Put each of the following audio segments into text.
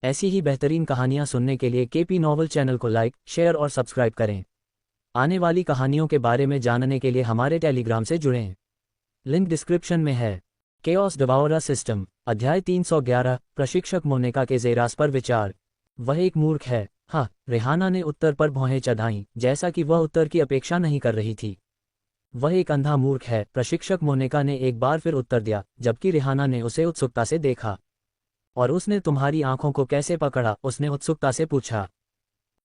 ऐसी ही बेहतरीन कहानियाँ सुनने के लिए केपी नॉवल चैनल को लाइक, शेयर और सब्सक्राइब करें। आने वाली कहानियों के बारे में जानने के लिए हमारे टेलीग्राम से जुड़ें। लिंक डिस्क्रिप्शन में है। केओस डिवाउरर सिस्टम, अध्याय 311, प्रशिक्षक मोनिका के जेरास पर विचार। वह एक मूर्ख है। हाँ, रेहाना ने उत्तर पर भौहें चढ़ाईं, जैसा कि वह उत्तर की अपेक्षा नहीं कर रही थी। वह एक अंधा मूर्ख है, प्रशिक्षक मोनिका ने एक बार फिर उत्तर दिया, जबकि रेहाना ने उसे उत्सुकता से देखा। और उसने तुम्हारी आंखों को कैसे पकड़ा? उसने उत्सुकता से पूछा।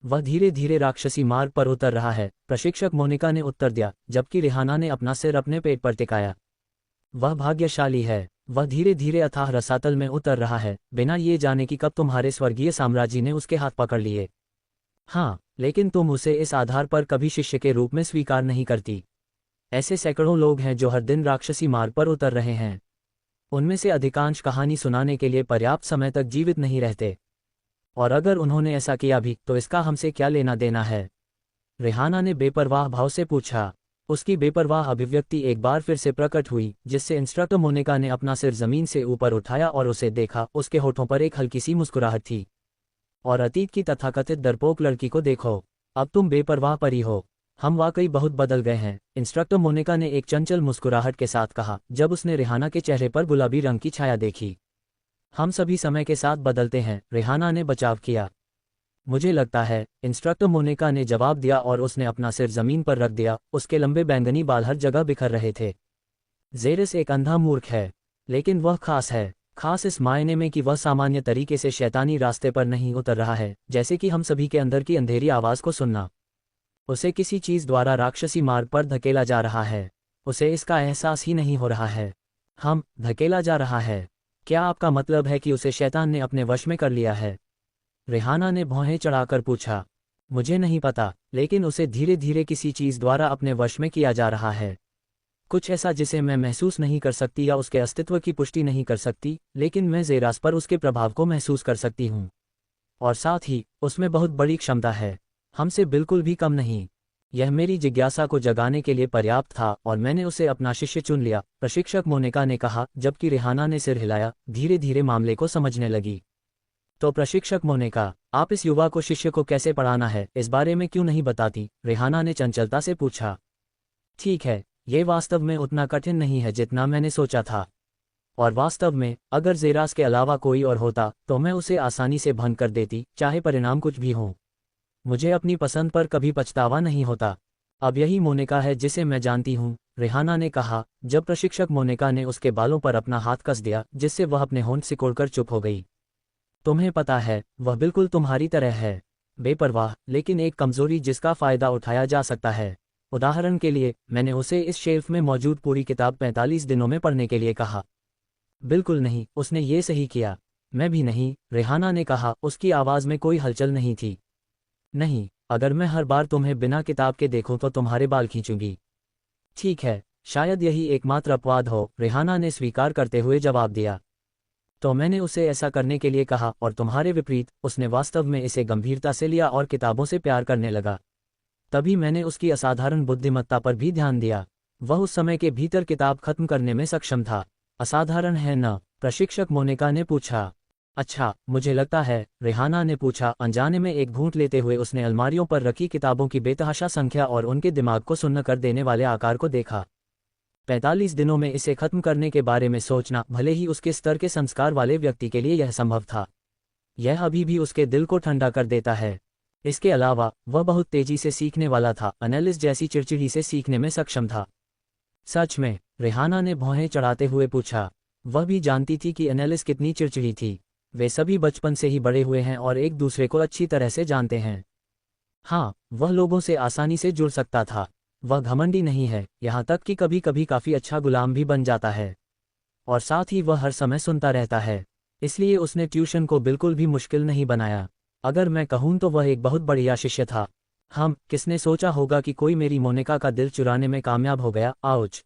वह धीरे धीरे राक्षसी मार्ग पर उतर रहा है, प्रशिक्षक मोनिका ने उत्तर दिया, जबकि रेहाना ने अपना सिर अपने पेट पर टिकाया। वह भाग्यशाली है। वह धीरे धीरे अथाह रसातल में उतर रहा है, बिना ये जाने कि कब तुम्हारे स्वर्गीय साम्राज्य ने उसके हाथ पकड़ लिए। हाँ, लेकिन तुम उसे इस आधार पर कभी शिष्य के रूप में स्वीकार नहीं करती। ऐसे सैकड़ों लोग हैं जो हर दिन राक्षसी मार्ग पर उतर रहे हैं। उनमें से अधिकांश कहानी सुनाने के लिए पर्याप्त समय तक जीवित नहीं रहते। और अगर उन्होंने ऐसा किया भी, तो इसका हमसे क्या लेना देना है? रेहाना ने बेपरवाह भाव से पूछा। उसकी बेपरवाह अभिव्यक्ति एक बार फिर से प्रकट हुई, जिससे इंस्ट्रक्टर मोनिका ने अपना सिर जमीन से ऊपर उठाया और उसे देखा। उसके होठों पर एक हल्की सी मुस्कुराहट थी। और अतीत की तथाकथित डरपोक लड़की को देखो, अब तुम बेपरवाह परी हो। हम वाकई बहुत बदल गए हैं, इंस्ट्रक्टर मोनिका ने एक चंचल मुस्कुराहट के साथ कहा, जब उसने रेहाना के चेहरे पर गुलाबी रंग की छाया देखी। हम सभी समय के साथ बदलते हैं, रेहाना ने बचाव किया। मुझे लगता है, इंस्ट्रक्टर मोनिका ने जवाब दिया और उसने अपना सिर जमीन पर रख दिया। उसके लंबे बैंगनी बाल हर जगह बिखर रहे थे। जेरिस एक अंधा मूर्ख है, लेकिन वह खास है। खास इस मायने में कि वह सामान्य तरीके से शैतानी रास्ते पर नहीं उतर रहा है, जैसे कि हम सभी के अंदर की अंधेरी आवाज़ को सुनना। उसे किसी चीज़ द्वारा राक्षसी मार्ग पर धकेला जा रहा है। उसे इसका एहसास ही नहीं हो रहा है। हम धकेला जा रहा है। क्या आपका मतलब है कि उसे शैतान ने अपने वश में कर लिया है? रेहाना ने भौहें चढ़ाकर पूछा। मुझे नहीं पता, लेकिन उसे धीरे धीरे किसी चीज़ द्वारा अपने वश में किया जा रहा है। कुछ ऐसा जिसे मैं महसूस नहीं कर सकती या उसके अस्तित्व की पुष्टि नहीं कर सकती, लेकिन मैं जेरास पर उसके प्रभाव को महसूस कर सकती हूँ। और साथ ही, उसमें बहुत बड़ी क्षमता है, हमसे बिल्कुल भी कम नहीं। यह मेरी जिज्ञासा को जगाने के लिए पर्याप्त था और मैंने उसे अपना शिष्य चुन लिया, प्रशिक्षक मोनिका ने कहा, जबकि रेहाना ने सिर हिलाया, धीरे धीरे मामले को समझने लगी। तो प्रशिक्षक मोनिका, आप इस युवा को शिष्य को कैसे पढ़ाना है, इस बारे में क्यों नहीं बताती? रेहाना ने चंचलता से पूछा। ठीक है, ये वास्तव में उतना कठिन नहीं है जितना मैंने सोचा था। और वास्तव में, अगर जेरास के अलावा कोई और होता, तो मैं उसे आसानी से भंग कर देती, चाहे परिणाम कुछ भी हो। मुझे अपनी पसंद पर कभी पछतावा नहीं होता। अब यही मोनिका है जिसे मैं जानती हूँ, रेहाना ने कहा, जब प्रशिक्षक मोनिका ने उसके बालों पर अपना हाथ कस दिया, जिससे वह अपने होंठ सिकोड़कर चुप हो गई। तुम्हें पता है, वह बिल्कुल तुम्हारी तरह है, बेपरवाह, लेकिन एक कमजोरी जिसका फायदा उठाया जा सकता है। उदाहरण के लिए, मैंने उसे इस शेल्फ में मौजूद पूरी किताब 45 दिनों में पढ़ने के लिए कहा। बिल्कुल नहीं, उसने ये सही किया। मैं भी नहीं, रेहाना ने कहा, उसकी आवाज़ में कोई हलचल नहीं थी। नहीं, अगर मैं हर बार तुम्हें बिना किताब के देखूं तो तुम्हारे बाल खींचूंगी। ठीक है, शायद यही एकमात्र अपवाद हो, रेहाना ने स्वीकार करते हुए जवाब दिया। तो मैंने उसे ऐसा करने के लिए कहा, और तुम्हारे विपरीत, उसने वास्तव में इसे गंभीरता से लिया और किताबों से प्यार करने लगा। तभी मैंने उसकी असाधारण बुद्धिमत्ता पर भी ध्यान दिया। वह उस समय के भीतर किताब खत्म करने में सक्षम था। असाधारण है न? प्रशिक्षक मोनिका ने पूछा। अच्छा, मुझे लगता है, रेहाना ने पूछा, अनजाने में एक घूंट लेते हुए उसने अलमारियों पर रखी किताबों की बेतहाशा संख्या और उनके दिमाग को सुन्न कर देने वाले आकार को देखा। 45 दिनों में इसे खत्म करने के बारे में सोचना, भले ही उसके स्तर के संस्कार वाले व्यक्ति के लिए यह संभव था, यह अभी भी उसके दिल को ठंडा कर देता है। इसके अलावा, वह बहुत तेजी से सीखने वाला था, एनालिस जैसी चिड़चिड़ी से सीखने में सक्षम था। सच में? रेहाना ने भौहें चढ़ाते हुए पूछा। वह भी जानती थी कि एनालिस कितनी चिड़चिड़ी थी। वे सभी बचपन से ही बड़े हुए हैं और एक दूसरे को अच्छी तरह से जानते हैं। हाँ, वह लोगों से आसानी से जुड़ सकता था। वह घमंडी नहीं है, यहाँ तक कि कभी कभी काफ़ी अच्छा गुलाम भी बन जाता है। और साथ ही वह हर समय सुनता रहता है। इसलिए उसने ट्यूशन को बिल्कुल भी मुश्किल नहीं बनाया। अगर मैं कहूँ तो वह एक बहुत बढ़िया शिष्य था। किसने सोचा होगा कि कोई मेरी मोनिका का दिल चुराने में कामयाब हो गया? आउच!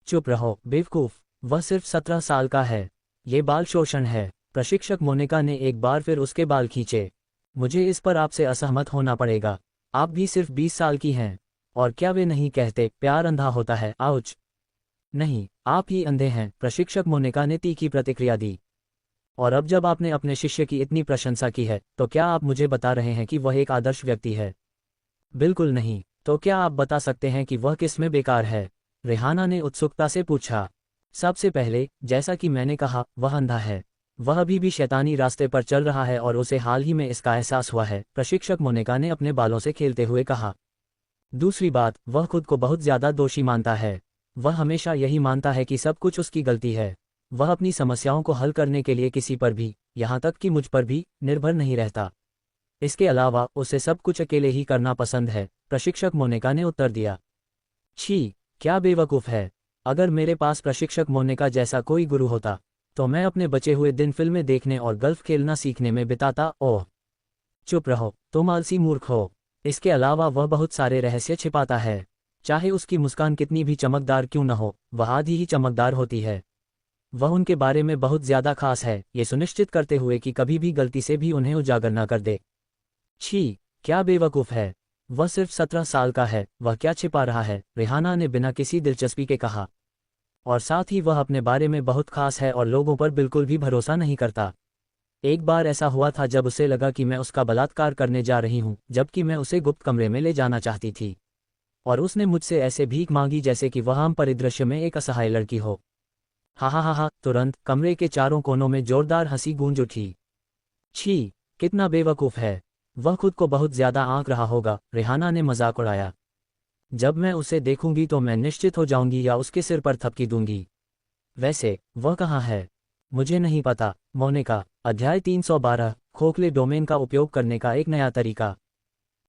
चुप रहो, बेवकूफ़। वह सिर्फ 17 साल का है। ये बाल शोषण है। प्रशिक्षक मोनिका ने एक बार फिर उसके बाल खींचे। मुझे इस पर आपसे असहमत होना पड़ेगा। आप भी सिर्फ 20 साल की हैं। और क्या वे नहीं कहते, प्यार अंधा होता है? आउच! नहीं, आप ही अंधे हैं, प्रशिक्षक मोनिका ने तीखी प्रतिक्रिया दी। और अब जब आपने अपने शिष्य की इतनी प्रशंसा की है तो क्या आप मुझे बता रहे हैं कि वह एक आदर्श व्यक्ति है? बिल्कुल नहीं। तो क्या आप बता सकते हैं कि वह किस में बेकार है? रेहाना ने उत्सुकता से पूछा। सबसे पहले, जैसा कि मैंने कहा, वह अंधा है। वह अभी भी शैतानी रास्ते पर चल रहा है और उसे हाल ही में इसका एहसास हुआ है, प्रशिक्षक मोनिका ने अपने बालों से खेलते हुए कहा। दूसरी बात, वह खुद को बहुत ज्यादा दोषी मानता है। वह हमेशा यही मानता है कि सब कुछ उसकी गलती है। वह अपनी समस्याओं को हल करने के लिए किसी पर भी, यहाँ तक कि मुझ पर भी, निर्भर नहीं रहता। इसके अलावा उसे सब कुछ अकेले ही करना पसंद है, प्रशिक्षक मोनिका ने उत्तर दिया। छी, क्या बेवकूफ़ है। अगर मेरे पास प्रशिक्षक मोनिका जैसा कोई गुरु होता तो मैं अपने बचे हुए दिन फिल्में देखने और गल्फ खेलना सीखने में बिताता। ओह, चुप रहो, तुम आलसी मूर्ख हो। इसके अलावा वह बहुत सारे रहस्य छिपाता है। चाहे उसकी मुस्कान कितनी भी चमकदार क्यों न हो, वह आधी ही चमकदार होती है। वह उनके बारे में बहुत ज्यादा खास है, ये सुनिश्चित करते हुए कि कभी भी गलती से भी उन्हें उजागर न कर दे। छी, क्या बेवकूफ़ है। वह सिर्फ 17 साल का है, वह क्या छिपा रहा है? रेहाना ने बिना किसी दिलचस्पी के कहा। और साथ ही वह अपने बारे में बहुत खास है और लोगों पर बिल्कुल भी भरोसा नहीं करता। एक बार ऐसा हुआ था जब उसे लगा कि मैं उसका बलात्कार करने जा रही हूँ, जबकि मैं उसे गुप्त कमरे में ले जाना चाहती थी। और उसने मुझसे ऐसे भीख मांगी जैसे कि वह आम परिदृश्य में एक असहाय लड़की हो। हा हा हा हा, तुरंत कमरे के चारों कोनों में जोरदार हंसी गूंज उठी। छी, कितना बेवकूफ़ है। वह खुद को बहुत ज्यादा आंक रहा होगा, रेहाना ने मजाक उड़ाया। जब मैं उसे देखूंगी तो मैं निश्चित हो जाऊंगी या उसके सिर पर थपकी दूंगी। वैसे वह कहाँ है? मुझे नहीं पता। मोनिका। अध्याय 312, खोखले डोमेन का उपयोग करने का एक नया तरीका।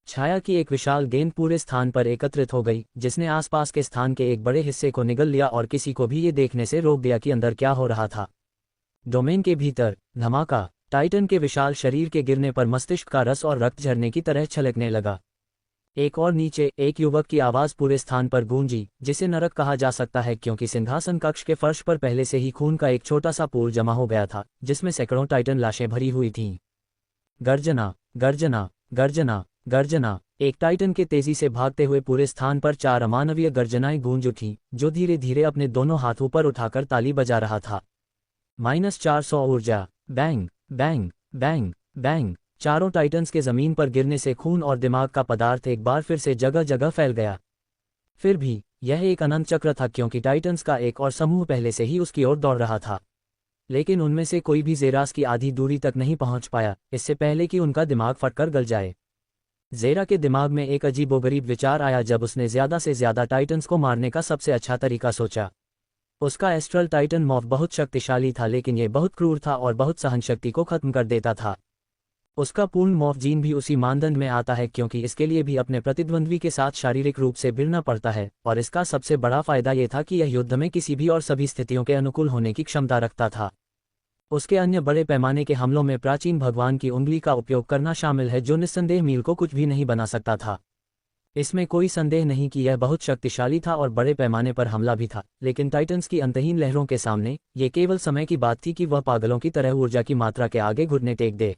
छाया की एक विशाल गेंद पूरे स्थान पर एकत्रित हो गई, जिसने आसपास के स्थान के एक बड़े हिस्से को निगल लिया और किसी को भी ये देखने से रोक दिया कि अंदर क्या हो रहा था। डोमेन के भीतर धमाका। टाइटन के विशाल शरीर के गिरने पर मस्तिष्क का रस और रक्त झरने की तरह छलकने लगा। एक और नीचे, एक युवक की आवाज पूरे स्थान पर गूंजी, जिसे नरक कहा जा सकता है क्योंकि सिंहासन कक्ष के फर्श पर पहले से ही खून का एक छोटा सा पूल जमा हो गया था, जिसमें सैकड़ों टाइटन लाशें भरी हुई थीं। गर्जना, गर्जना, गर्जना, गर्जना। एक टाइटन के तेजी से भागते हुए पूरे स्थान पर 4 अमानवीय गर्जनाएं गूंज उठीं, जो धीरे धीरे अपने दोनों हाथों पर उठाकर ताली बजा रहा था। -400 ऊर्जा। Bang, bang, bang, bang. चारों टाइटन्स के जमीन पर गिरने से खून और दिमाग का पदार्थ एक बार फिर से जगह जगह फैल गया। फिर भी यह एक अनंत चक्र था क्योंकि टाइटन्स का एक और समूह पहले से ही उसकी ओर दौड़ रहा था। लेकिन उनमें से कोई भी जेरास की आधी दूरी तक नहीं पहुंच पाया, इससे पहले कि उनका दिमाग फटकर गल जाए। जेरा के दिमाग में एक अजीबोगरीब विचार आया जब उसने ज्यादा से ज्यादा टाइटन्स को मारने का सबसे अच्छा तरीका सोचा। उसका एस्ट्रल टाइटन मॉर्फ बहुत शक्तिशाली था, लेकिन यह बहुत क्रूर था और बहुत सहनशक्ति को खत्म कर देता था। उसका पूर्ण मॉर्फ जीन भी उसी मानदंड में आता है क्योंकि इसके लिए भी अपने प्रतिद्वंद्वी के साथ शारीरिक रूप से भिड़ना पड़ता है, और इसका सबसे बड़ा फायदा यह था कि यह युद्ध में किसी भी और सभी स्थितियों के अनुकूल होने की क्षमता रखता था। उसके अन्य बड़े पैमाने के हमलों में प्राचीन भगवान की उंगली का उपयोग करना शामिल है, जो निस्संदेह मील को कुछ भी नहीं बना सकता था। इसमें कोई संदेह नहीं कि यह बहुत शक्तिशाली था और बड़े पैमाने पर हमला भी था, लेकिन टाइटन्स की अंतहीन लहरों के सामने ये केवल समय की बात थी कि वह पागलों की तरह ऊर्जा की मात्रा के आगे घुटने टेक दे।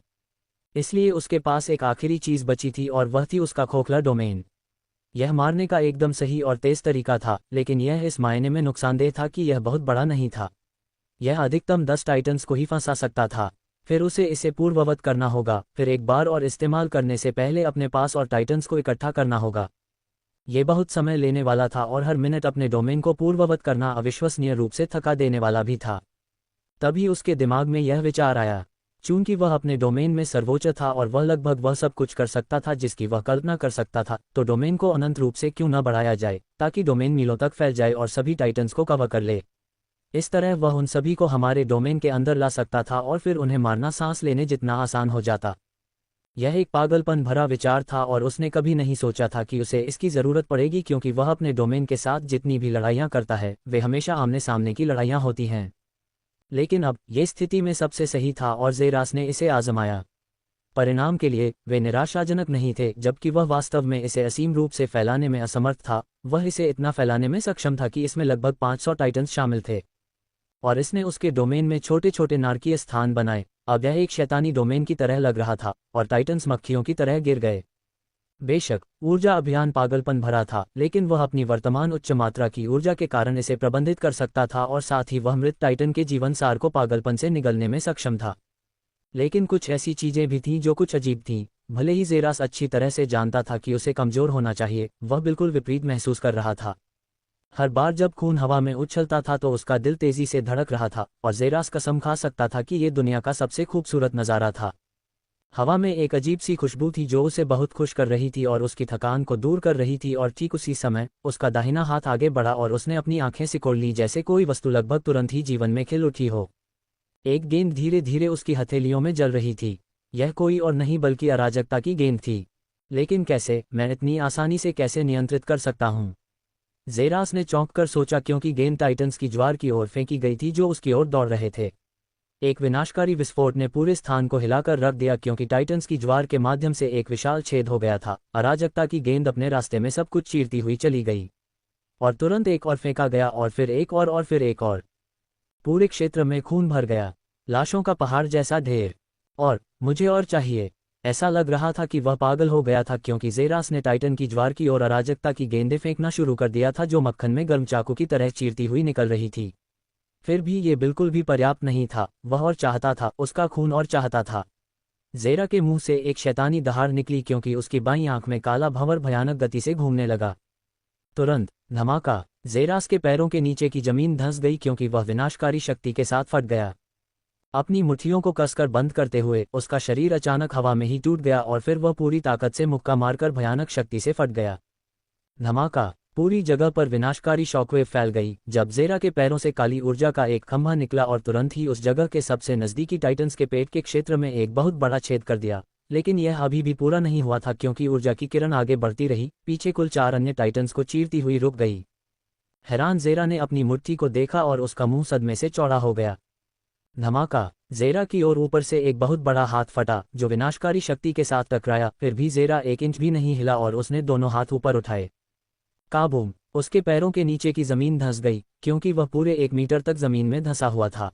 इसलिए उसके पास एक आखिरी चीज बची थी और वह थी उसका खोखला डोमेन। यह मारने का एकदम सही और तेज तरीका था, लेकिन यह इस मायने में नुकसानदेह था कि यह बहुत बड़ा नहीं था। यह अधिकतम 10 टाइटन्स को ही फंसा सकता था। फिर उसे इसे पूर्ववत करना होगा, फिर एक बार और इस्तेमाल करने से पहले अपने पास और टाइटन्स को इकट्ठा करना होगा। ये बहुत समय लेने वाला था और हर मिनट अपने डोमेन को पूर्ववत करना अविश्वसनीय रूप से थका देने वाला भी था। तभी उसके दिमाग में यह विचार आया। चूंकि वह अपने डोमेन में सर्वोच्च था और वह लगभग वह सब कुछ कर सकता था जिसकी वह कल्पना कर सकता था, तो डोमेन को अनंत रूप से क्यों न बढ़ाया जाए, ताकि डोमेन मीलों तक फैल जाए और सभी टाइटन्स को कवर कर ले। इस तरह वह उन सभी को हमारे डोमेन के अंदर ला सकता था और फिर उन्हें मारना सांस लेने जितना आसान हो जाता। यह एक पागलपन भरा विचार था और उसने कभी नहीं सोचा था कि उसे इसकी ज़रूरत पड़ेगी, क्योंकि वह अपने डोमेन के साथ जितनी भी लड़ाइयाँ करता है वे हमेशा आमने सामने की लड़ाइयाँ होती हैं। लेकिन अब ये स्थिति में सबसे सही था और जेरास ने इसे आजमाया। परिणाम के लिए वे निराशाजनक नहीं थे, जबकि वह वास्तव में इसे असीम रूप से फैलाने में असमर्थ था। वह इसे इतना फैलाने में सक्षम था कि इसमें लगभग 500 टाइटन्स शामिल थे, और इसने उसके डोमेन में छोटे छोटे नारकीय स्थान बनाए। अब यह एक शैतानी डोमेन की तरह लग रहा था और टाइटन्स मक्खियों की तरह गिर गए। बेशक ऊर्जा अभियान पागलपन भरा था, लेकिन वह अपनी वर्तमान उच्च मात्रा की ऊर्जा के कारण इसे प्रबंधित कर सकता था और साथ ही वह मृत टाइटन के जीवन सार को पागलपन से निगलने में सक्षम था। लेकिन कुछ ऐसी चीजें भी थीं जो कुछ अजीब थीं। भले ही जेरास अच्छी तरह से जानता था कि उसे कमजोर होना चाहिए, वह बिल्कुल विपरीत महसूस कर रहा था। हर बार जब खून हवा में उछलता था तो उसका दिल तेजी से धड़क रहा था और जेरास कसम खा सकता था कि ये दुनिया का सबसे खूबसूरत नज़ारा था। हवा में एक अजीब सी खुशबू थी जो उसे बहुत खुश कर रही थी और उसकी थकान को दूर कर रही थी, और ठीक उसी समय उसका दाहिना हाथ आगे बढ़ा और उसने अपनी आंखें सिकोड़ ली जैसे कोई वस्तु लगभग तुरंत ही जीवन में खिल उठी हो। एक गेंद धीरे धीरे उसकी हथेलियों में जल रही थी। यह कोई और नहीं बल्कि अराजकता की गेंद थी। लेकिन कैसे, मैं इतनी आसानी से कैसे नियंत्रित कर सकता हूँ? जेरास ने चौंक कर सोचा, क्योंकि गेंद टाइटन्स की ज्वार की ओर फेंकी गई थी जो उसकी ओर दौड़ रहे थे। एक विनाशकारी विस्फोट ने पूरे स्थान को हिलाकर रख दिया, क्योंकि टाइटन्स की ज्वार के माध्यम से एक विशाल छेद हो गया था। अराजकता की गेंद अपने रास्ते में सब कुछ चीरती हुई चली गई और तुरंत एक और फेंका गया और फिर एक और फिर एक और। पूरे क्षेत्र में खून भर गया, लाशों का पहाड़ जैसा ढेर। और मुझे और चाहिए। ऐसा लग रहा था कि वह पागल हो गया था, क्योंकि जेरास ने टाइटन की ज्वार की ओर अराजकता की गेंदें फेंकना शुरू कर दिया था जो मक्खन में गर्म चाकू की तरह चीरती हुई निकल रही थी। फिर भी ये बिल्कुल भी पर्याप्त नहीं था। वह और चाहता था, उसका खून और चाहता था। जेरा के मुंह से एक शैतानी दहाड़ निकली, क्योंकि उसकी बाईं आंख में काला भंवर भयानक गति से घूमने लगा। तुरंत धमाका, जेरास के पैरों के नीचे की जमीन धंस गई, क्योंकि वह विनाशकारी शक्ति के साथ फट गया। अपनी मुट्ठियों को कसकर बंद करते हुए उसका शरीर अचानक हवा में ही टूट गया और फिर वह पूरी ताकत से मुक्का मारकर भयानक शक्ति से फट गया। धमाका, पूरी जगह पर विनाशकारी शॉकवेव फैल गई जब जेरा के पैरों से काली ऊर्जा का एक खंभा निकला और तुरंत ही उस जगह के सबसे नजदीकी टाइटन्स के पेट के क्षेत्र में एक बहुत बड़ा छेद कर दिया। लेकिन यह अभी भी पूरा नहीं हुआ था, क्योंकि ऊर्जा की किरण आगे बढ़ती रही। पीछे कुल 4 अन्य टाइटन्स को चीरती हुई रुक गई। हैरान जेरा ने अपनी मुट्ठी को देखा और उसका मुंह सदमे से चौड़ा हो गया। धमाका, जेरा की ओर ऊपर से एक बहुत बड़ा हाथ फटा जो विनाशकारी शक्ति के साथ टकराया। फिर भी जेरा 1 इंच भी नहीं हिला और उसने दोनों हाथ ऊपर उठाए। काबूम, उसके पैरों के नीचे की जमीन धंस गई, क्योंकि वह पूरे 1 मीटर तक जमीन में धंसा हुआ था।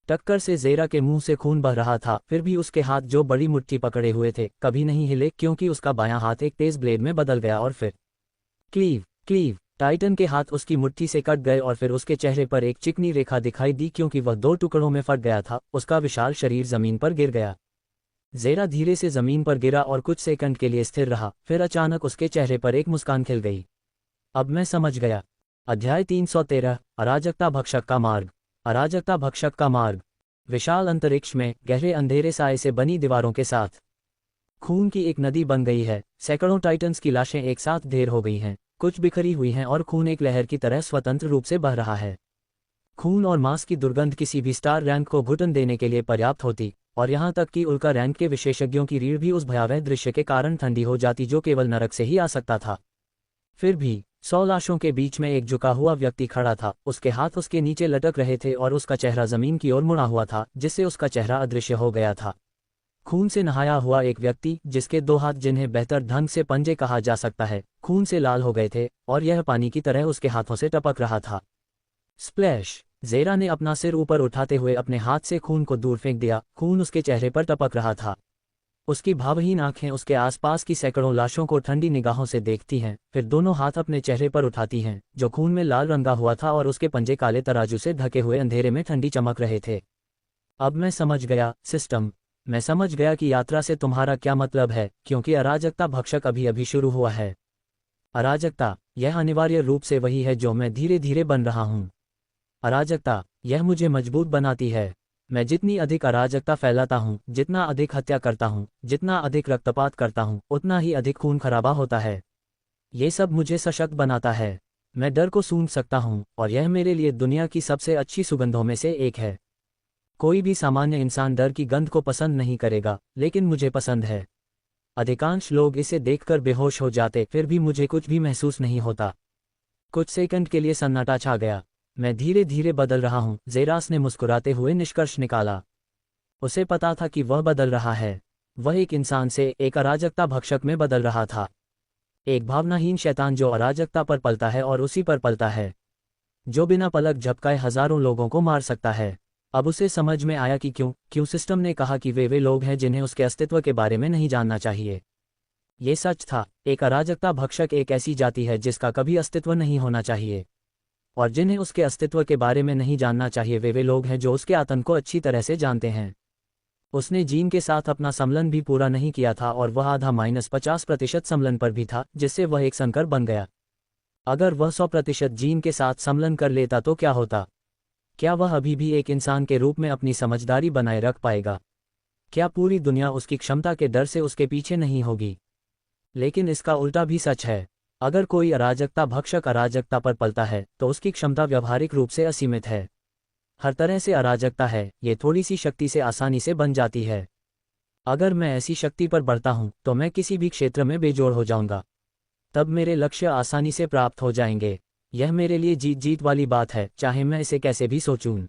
टक्कर से जेरा के मुंह से खून बह रहा था। फिर भी उसके हाथ जो बड़ी मुट्ठी पकड़े हुए थे कभी नहीं हिले, क्योंकि उसका बायां हाथ एक तेज ब्लेड में बदल गया और फिर क्लीव क्लीव। टाइटन के हाथ उसकी मुट्ठी से कट गए और फिर उसके चेहरे पर एक चिकनी रेखा दिखाई दी, क्योंकि वह 2 टुकड़ों में फट गया था। उसका विशाल शरीर जमीन पर गिर गया। जेरा धीरे से जमीन पर गिरा और कुछ सेकंड के लिए स्थिर रहा। फिर अचानक उसके चेहरे पर एक मुस्कान खिल गई। अब मैं समझ गया। अध्याय 313, अराजकता भक्षक का मार्ग। अराजकता भक्षक का मार्ग। विशाल अंतरिक्ष में गहरे अंधेरे साए से बनी दीवारों के साथ खून की एक नदी बन गई है। सैकड़ों टाइटन्स की लाशें एक साथ ढेर हो गई हैं, कुछ बिखरी हुई हैं और खून एक लहर की तरह स्वतंत्र रूप से बह रहा है। खून और मांस की दुर्गंध किसी भी स्टार रैंक को घुटन देने के लिए पर्याप्त होती, और यहाँ तक कि उल्का रैंक के विशेषज्ञों की रीढ़ भी उस भयावह दृश्य के कारण ठंडी हो जाती जो केवल नरक से ही आ सकता था। फिर भी 100 लाशों के बीच में एक झुका हुआ व्यक्ति खड़ा था। उसके हाथ उसके नीचे लटक रहे थे और उसका चेहरा जमीन की ओर मुड़ा हुआ था, जिससे उसका चेहरा अदृश्य हो गया था। खून से नहाया हुआ एक व्यक्ति जिसके 2 हाथ, जिन्हें बेहतर ढंग से पंजे कहा जा सकता है, खून से लाल हो गए थे और यह पानी की तरह उसके हाथों से टपक रहा था। स्प्लैश! जेरा ने अपना सिर ऊपर उठाते हुए अपने हाथ से खून को दूर फेंक दिया। खून उसके चेहरे पर टपक रहा था। उसकी भावहीन आंखें उसके आसपास की सैकड़ों लाशों को ठंडी निगाहों से देखती हैं, फिर दोनों हाथ अपने चेहरे पर उठाती हैं जो खून में लाल रंगा हुआ था, और उसके पंजे काले तराजू से ढके हुए अंधेरे में ठंडी चमक रहे थे। अब मैं समझ गया, सिस्टम। मैं समझ गया कि यात्रा से तुम्हारा क्या मतलब है, क्योंकि अराजकता भक्षक अभी अभी शुरू हुआ है। अराजकता, यह अनिवार्य रूप से वही है जो मैं धीरे धीरे बन रहा हूँ। अराजकता, यह मुझे मजबूत बनाती है। मैं जितनी अधिक अराजकता फैलाता हूँ, जितना अधिक हत्या करता हूँ, जितना अधिक रक्तपात करता हूँ, उतना ही अधिक खून खराबा होता है। ये सब मुझे सशक्त बनाता है। मैं डर को सूंघ सकता हूँ, और यह मेरे लिए दुनिया की सबसे अच्छी सुगंधों में से एक है। कोई भी सामान्य इंसान डर की गंध को पसंद नहीं करेगा, लेकिन मुझे पसंद है। अधिकांश लोग इसे देखकर बेहोश हो जाते, फिर भी मुझे कुछ भी महसूस नहीं होता। कुछ सेकंड के लिए सन्नाटा छा गया। मैं धीरे धीरे बदल रहा हूँ, जेरास ने मुस्कुराते हुए निष्कर्ष निकाला। उसे पता था कि वह बदल रहा है। वह एक इंसान से एक अराजकता भक्षक में बदल रहा था। एक भावनाहीन शैतान जो अराजकता पर पलता है और उसी पर पलता है, जो बिना पलक झपकाए हजारों लोगों को मार सकता है। अब उसे समझ में आया कि क्यों सिस्टम ने कहा कि वे लोग हैं जिन्हें उसके अस्तित्व के बारे में नहीं जानना चाहिए। ये सच था, एक अराजकता भक्षक एक ऐसी जाति है जिसका कभी अस्तित्व नहीं होना चाहिए, और जिन्हें उसके अस्तित्व के बारे में नहीं जानना चाहिए वे लोग हैं जो उसके आतंक को अच्छी तरह से जानते हैं। उसने जीन के साथ अपना सम्मेलन भी पूरा नहीं किया था और वह आधा -50% सम्मेलन पर भी था, जिससे वह एक संकर बन गया। अगर वह 100% जीन के साथ सम्मेलन कर लेता तो क्या होता? क्या वह अभी भी एक इंसान के रूप में अपनी समझदारी बनाए रख पाएगा? क्या पूरी दुनिया उसकी क्षमता के डर से उसके पीछे नहीं होगी? लेकिन इसका उल्टा भी सच है। अगर कोई अराजकता भक्षक अराजकता पर पलता है तो उसकी क्षमता व्यावहारिक रूप से असीमित है। हर तरह से अराजकता है, ये थोड़ी सी शक्ति से आसानी से बन जाती है। अगर मैं ऐसी शक्ति पर बढ़ता हूं तो मैं किसी भी क्षेत्र में बेजोड़ हो जाऊंगा। तब मेरे लक्ष्य आसानी से प्राप्त हो जाएंगे। यह मेरे लिए जीत जीत वाली बात है, चाहे मैं इसे कैसे भी सोचूं।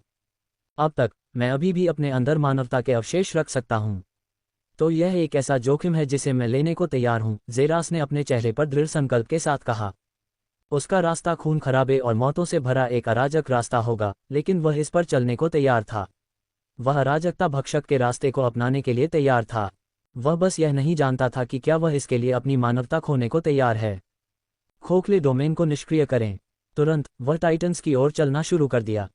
अब तक मैं अभी भी अपने अंदर मानवता के अवशेष रख सकता हूं। तो यह एक ऐसा जोखिम है जिसे मैं लेने को तैयार हूं, ज़ेरास ने अपने चेहरे पर दृढ़ संकल्प के साथ कहा। उसका रास्ता खून खराबे और मौतों से भरा एक अराजक रास्ता होगा, लेकिन वह इस पर चलने को तैयार था। वह अराजकता भक्षक के रास्ते को अपनाने के लिए तैयार था। वह बस यह नहीं जानता था कि क्या वह इसके लिए अपनी मानवता खोने को तैयार है। खोखले डोमेन को निष्क्रिय करें। तुरंत वह टाइटन्स की ओर चलना शुरू कर दिया।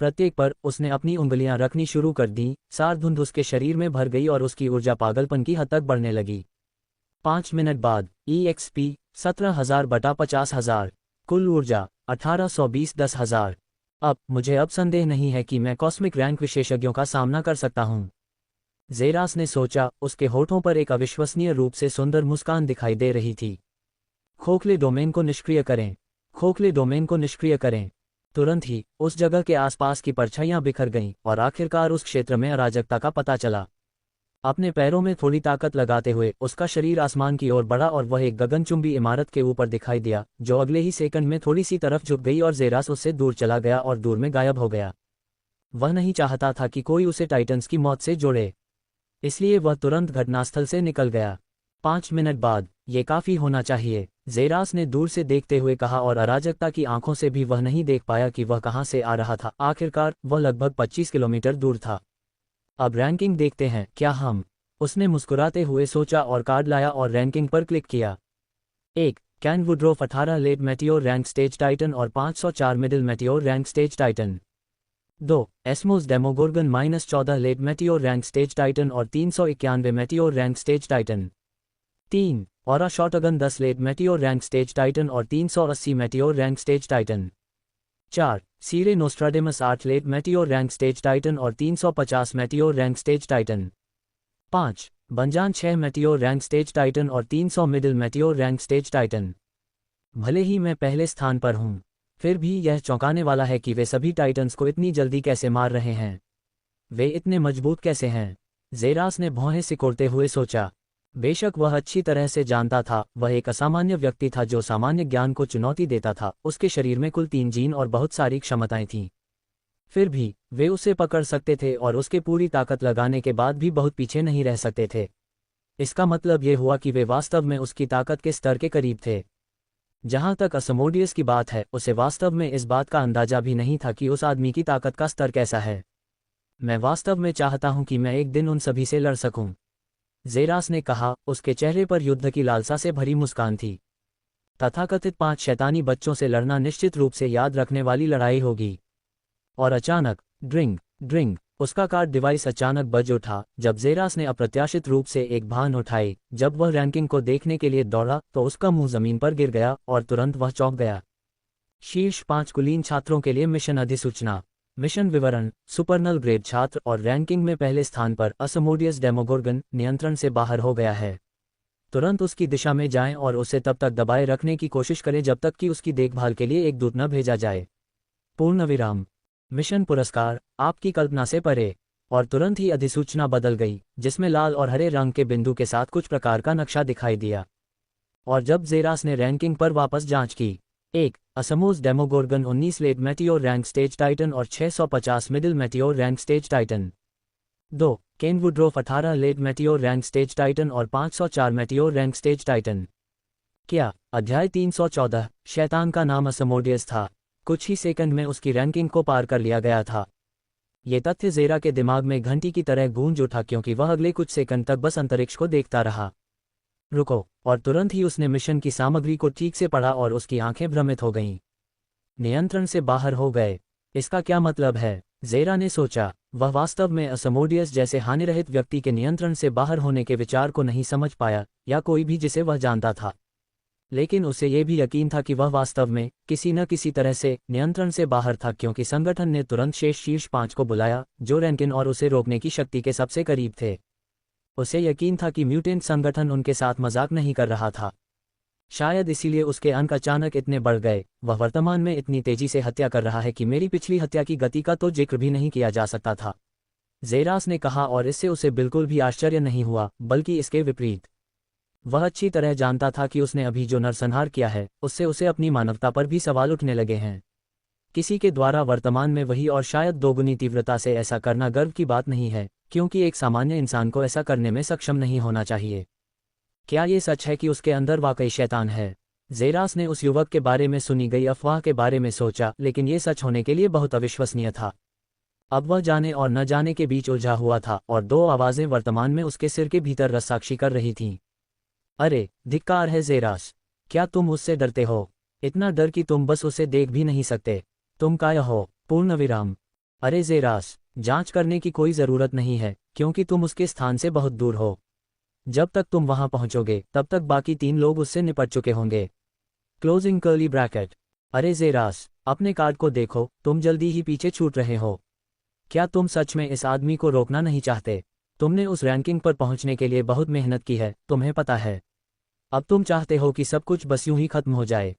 प्रत्येक पर उसने अपनी उंगलियां रखनी शुरू कर दी, सार धुंध उसके शरीर में भर गई और उसकी ऊर्जा पागलपन की हद तक बढ़ने लगी। 5 मिनट बाद EXP 17,000 बटा 50,000, कुल ऊर्जा 1820 10,000। अब संदेह नहीं है कि मैं कॉस्मिक रैंक विशेषज्ञों का सामना कर सकता हूं। ज़ेरास ने सोचा, उसके होठों पर एक अविश्वसनीय रूप से सुंदर मुस्कान दिखाई दे रही थी। खोखले डोमेन को निष्क्रिय करें। खोखले डोमेन को निष्क्रिय करें। तुरंत ही उस जगह के आसपास की परछाइयां बिखर गईं और आखिरकार उस क्षेत्र में अराजकता का पता चला। अपने पैरों में थोड़ी ताकत लगाते हुए उसका शरीर आसमान की ओर बढ़ा और वह एक गगनचुंबी इमारत के ऊपर दिखाई दिया, जो अगले ही सेकंड में थोड़ी सी तरफ झुक गई और ज़ेरास उससे दूर चला गया और दूर में गायब हो गया। वह नहीं चाहता था कि कोई उसे टाइटन्स की मौत से जोड़े, इसलिए वह तुरंत घटनास्थल से निकल गया। 5 मिनट बाद, ये काफी होना चाहिए, ज़ेरास ने दूर से देखते हुए कहा और अराजकता की आंखों से भी वह नहीं देख पाया कि वह कहां से आ रहा था। आखिरकार वह लगभग 25 किलोमीटर दूर था। अब रैंकिंग देखते हैं क्या हम? उसने मुस्कुराते हुए सोचा और कार्ड लाया और रैंकिंग पर क्लिक किया। 1. Ken Woodruff 18 late meteor rank stage Titan और 504 middle meteor rank stage Titan. 2. Esmos Demogorgon -14 late meteor rank stage Titan और 391 meteor rank stage Titan. 3. Aura shotgun 10 late meteor rank stage Titan और 380 meteor rank stage Titan. 4. Sire Nostradamus 8 late meteor rank stage Titan और 350 meteor rank stage Titan. 5. बंजान 6 meteor rank stage Titan और 300 middle meteor rank stage Titan. भले ही मैं पहले स्थान पर हूं, फिर भी यह चौंकाने वाला है कि वे सभी टाइटन्स को इतनी जल्दी कैसे मार रहे हैं। वे इतने मजबूत कैसे हैं? ज़ेरास ने भौहें सिकोड़ते हुए सोचा। बेशक वह अच्छी तरह से जानता था, वह एक असामान्य व्यक्ति था जो सामान्य ज्ञान को चुनौती देता था। उसके शरीर में कुल 3 जीन और बहुत सारी क्षमताएं थीं। फिर भी वे उसे पकड़ सकते थे और उसके पूरी ताकत लगाने के बाद भी बहुत पीछे नहीं रह सकते थे। इसका मतलब यह हुआ कि वे वास्तव में उसकी ताकत के स्तर के करीब थे। जहां तक असमोडियस की बात है, उसे वास्तव में इस बात का अंदाजा भी नहीं था कि उस आदमी की ताकत का स्तर कैसा है। मैं वास्तव में चाहता हूं कि मैं एक दिन उन सभी से लड़ सकूं, ज़ेरास ने कहा। उसके चेहरे पर युद्ध की लालसा से भरी मुस्कान थी। तथाकथित 5 शैतानी बच्चों से लड़ना निश्चित रूप से याद रखने वाली लड़ाई होगी। और अचानक ड्रिंग ड्रिंग, उसका कार्ड डिवाइस अचानक बज उठा जब ज़ेरास ने अप्रत्याशित रूप से एक भान उठाई। जब वह रैंकिंग को देखने के लिए दौड़ा तो उसका मुंह जमीन पर गिर गया और तुरंत वह चौंक गया। शीर्ष 5 कुलीन छात्रों के लिए मिशन अधिसूचना। मिशन विवरण: सुपरनल ग्रेड छात्र और रैंकिंग में पहले स्थान पर असमोडियस डेमोगोर्गन नियंत्रण से बाहर हो गया है। तुरंत उसकी दिशा में जाएं और उसे तब तक दबाए रखने की कोशिश करें जब तक कि उसकी देखभाल के लिए एक दूत न भेजा जाए। पूर्ण विराम। मिशन पुरस्कार: आपकी कल्पना से परे। और तुरंत ही अधिसूचना बदल गई, जिसमें लाल और हरे रंग के बिंदु के साथ कुछ प्रकार का नक्शा दिखाई दिया। और जब ज़ेरास ने रैंकिंग पर वापस जांच की, 1. Asmos Demogorgon 19 late meteor rank stage Titan और 650 middle meteor rank stage Titan. 2. Ken Woodroffe 18 late meteor rank stage Titan और 504 मेटियोर रैंक स्टेज टाइटन। क्या? अध्याय 314। शैतान का नाम असमोडियस था। कुछ ही सेकंड में उसकी रैंकिंग को पार कर लिया गया था। ये तथ्य ज़ेरा के दिमाग में घंटी की तरह गूंज उठा क्योंकि वह अगले कुछ सेकंड तक बस अंतरिक्ष को देखता रहा। रुको, और तुरंत ही उसने मिशन की सामग्री को ठीक से पढ़ा और उसकी आंखें भ्रमित हो गईं। नियंत्रण से बाहर हो गए। इसका क्या मतलब है? ज़ेरा ने सोचा। वह वास्तव में असमोडियस जैसे हानिरहित व्यक्ति के नियंत्रण से बाहर होने के विचार को नहीं समझ पाया, या कोई भी जिसे वह जानता था। लेकिन उसे ये भी यकीन था कि वह वास्तव में किसी न किसी तरह से नियंत्रण से बाहर था, क्योंकि संगठन ने तुरंत शेष शीर्ष 5 को बुलाया, जो रैंकिन और उसे रोकने की शक्ति के सबसे करीब थे। उसे यकीन था कि म्यूटेंट संगठन उनके साथ मजाक नहीं कर रहा था। शायद इसीलिए उसके अंक अचानक इतने बढ़ गए। वह वर्तमान में इतनी तेजी से हत्या कर रहा है कि मेरी पिछली हत्या की गति का तो जिक्र भी नहीं किया जा सकता था, ज़ेरास ने कहा, और इससे उसे बिल्कुल भी आश्चर्य नहीं हुआ, बल्कि इसके विपरीत। वह अच्छी तरह जानता था कि उसने अभी जो नरसंहार किया है, उससे उसे अपनी मानवता पर भी सवाल उठने लगे हैं। किसी के द्वारा वर्तमान में वही और शायद दोगुनी तीव्रता से ऐसा करना गर्व की बात नहीं है, क्योंकि एक सामान्य इंसान को ऐसा करने में सक्षम नहीं होना चाहिए। क्या ये सच है कि उसके अंदर वाकई शैतान है? ज़ेरास ने उस युवक के बारे में सुनी गई अफवाह के बारे में सोचा, लेकिन ये सच होने के लिए बहुत अविश्वसनीय था। अब वह जाने और न जाने के बीच उलझा हुआ था, और दो आवाज़ें वर्तमान में उसके सिर के भीतर रस्साक्षी कर रही थीं। अरे, धिक्कार है ज़ेरास! क्या तुम उससे डरते हो? इतना डर कि तुम बस उसे देख भी नहीं सकते। तुम काया हो? पूर्णविराम। अरे ज़ेरास, जांच करने की कोई ज़रूरत नहीं है, क्योंकि तुम उसके स्थान से बहुत दूर हो। जब तक तुम वहां पहुंचोगे, तब तक बाकी 3 लोग उससे निपट चुके होंगे। Closing curly bracket. अरे ज़ेरास, अपने कार्ड को देखो, तुम जल्दी ही पीछे छूट रहे हो। क्या तुम सच में इस आदमी को रोकना नहीं चाहते? तुमने उस रैंकिंग पर पहुंचने के लिए बहुत मेहनत की है, तुम्हें पता है। अब तुम चाहते हो कि सब कुछ बस यूं ही खत्म हो जाए।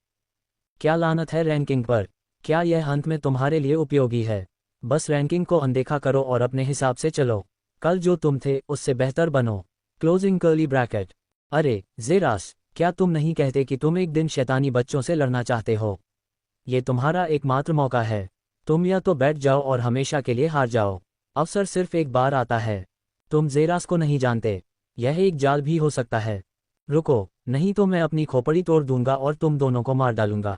क्या लानत है रैंकिंग पर? क्या यह अंत में तुम्हारे लिए उपयोगी है? बस रैंकिंग को अनदेखा करो और अपने हिसाब से चलो। कल जो तुम थे, उससे बेहतर बनो। Closing curly bracket. अरे ज़ेरास, क्या तुम नहीं कहते कि तुम एक दिन शैतानी बच्चों से लड़ना चाहते हो? ये तुम्हारा एकमात्र मौका है। तुम या तो बैठ जाओ और हमेशा के लिए हार जाओ। अवसर सिर्फ एक बार आता है। तुम ज़ेरास को नहीं जानते। यह एक जाल भी हो सकता है। रुको, नहीं तो मैं अपनी खोपड़ी तोड़ दूंगा और तुम दोनों को मार डालूंगा।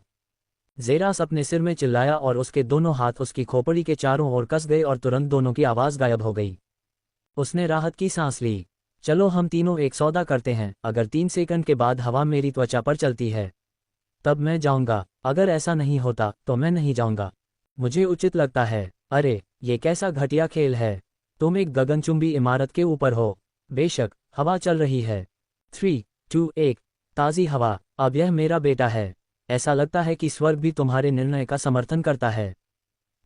ज़ेरास अपने सिर में चिल्लाया और उसके दोनों हाथ उसकी खोपड़ी के चारों ओर कस गए और तुरंत दोनों की आवाज़ गायब हो गई। उसने राहत की सांस ली। चलो हम तीनों एक सौदा करते हैं, अगर 3 सेकंड के बाद हवा मेरी त्वचा पर चलती है, तब मैं जाऊंगा। अगर ऐसा नहीं होता, तो मैं नहीं जाऊंगा। मुझे उचित लगता है। अरे, ये कैसा घटिया खेल है। तुम एक गगनचुंबी इमारत के ऊपर हो। बेशक, हवा चल रही है। 3, 2, 1, ताज़ी हवा। अब यह मेरा बेटा है। ऐसा लगता है कि स्वर्ग भी तुम्हारे निर्णय का समर्थन करता है।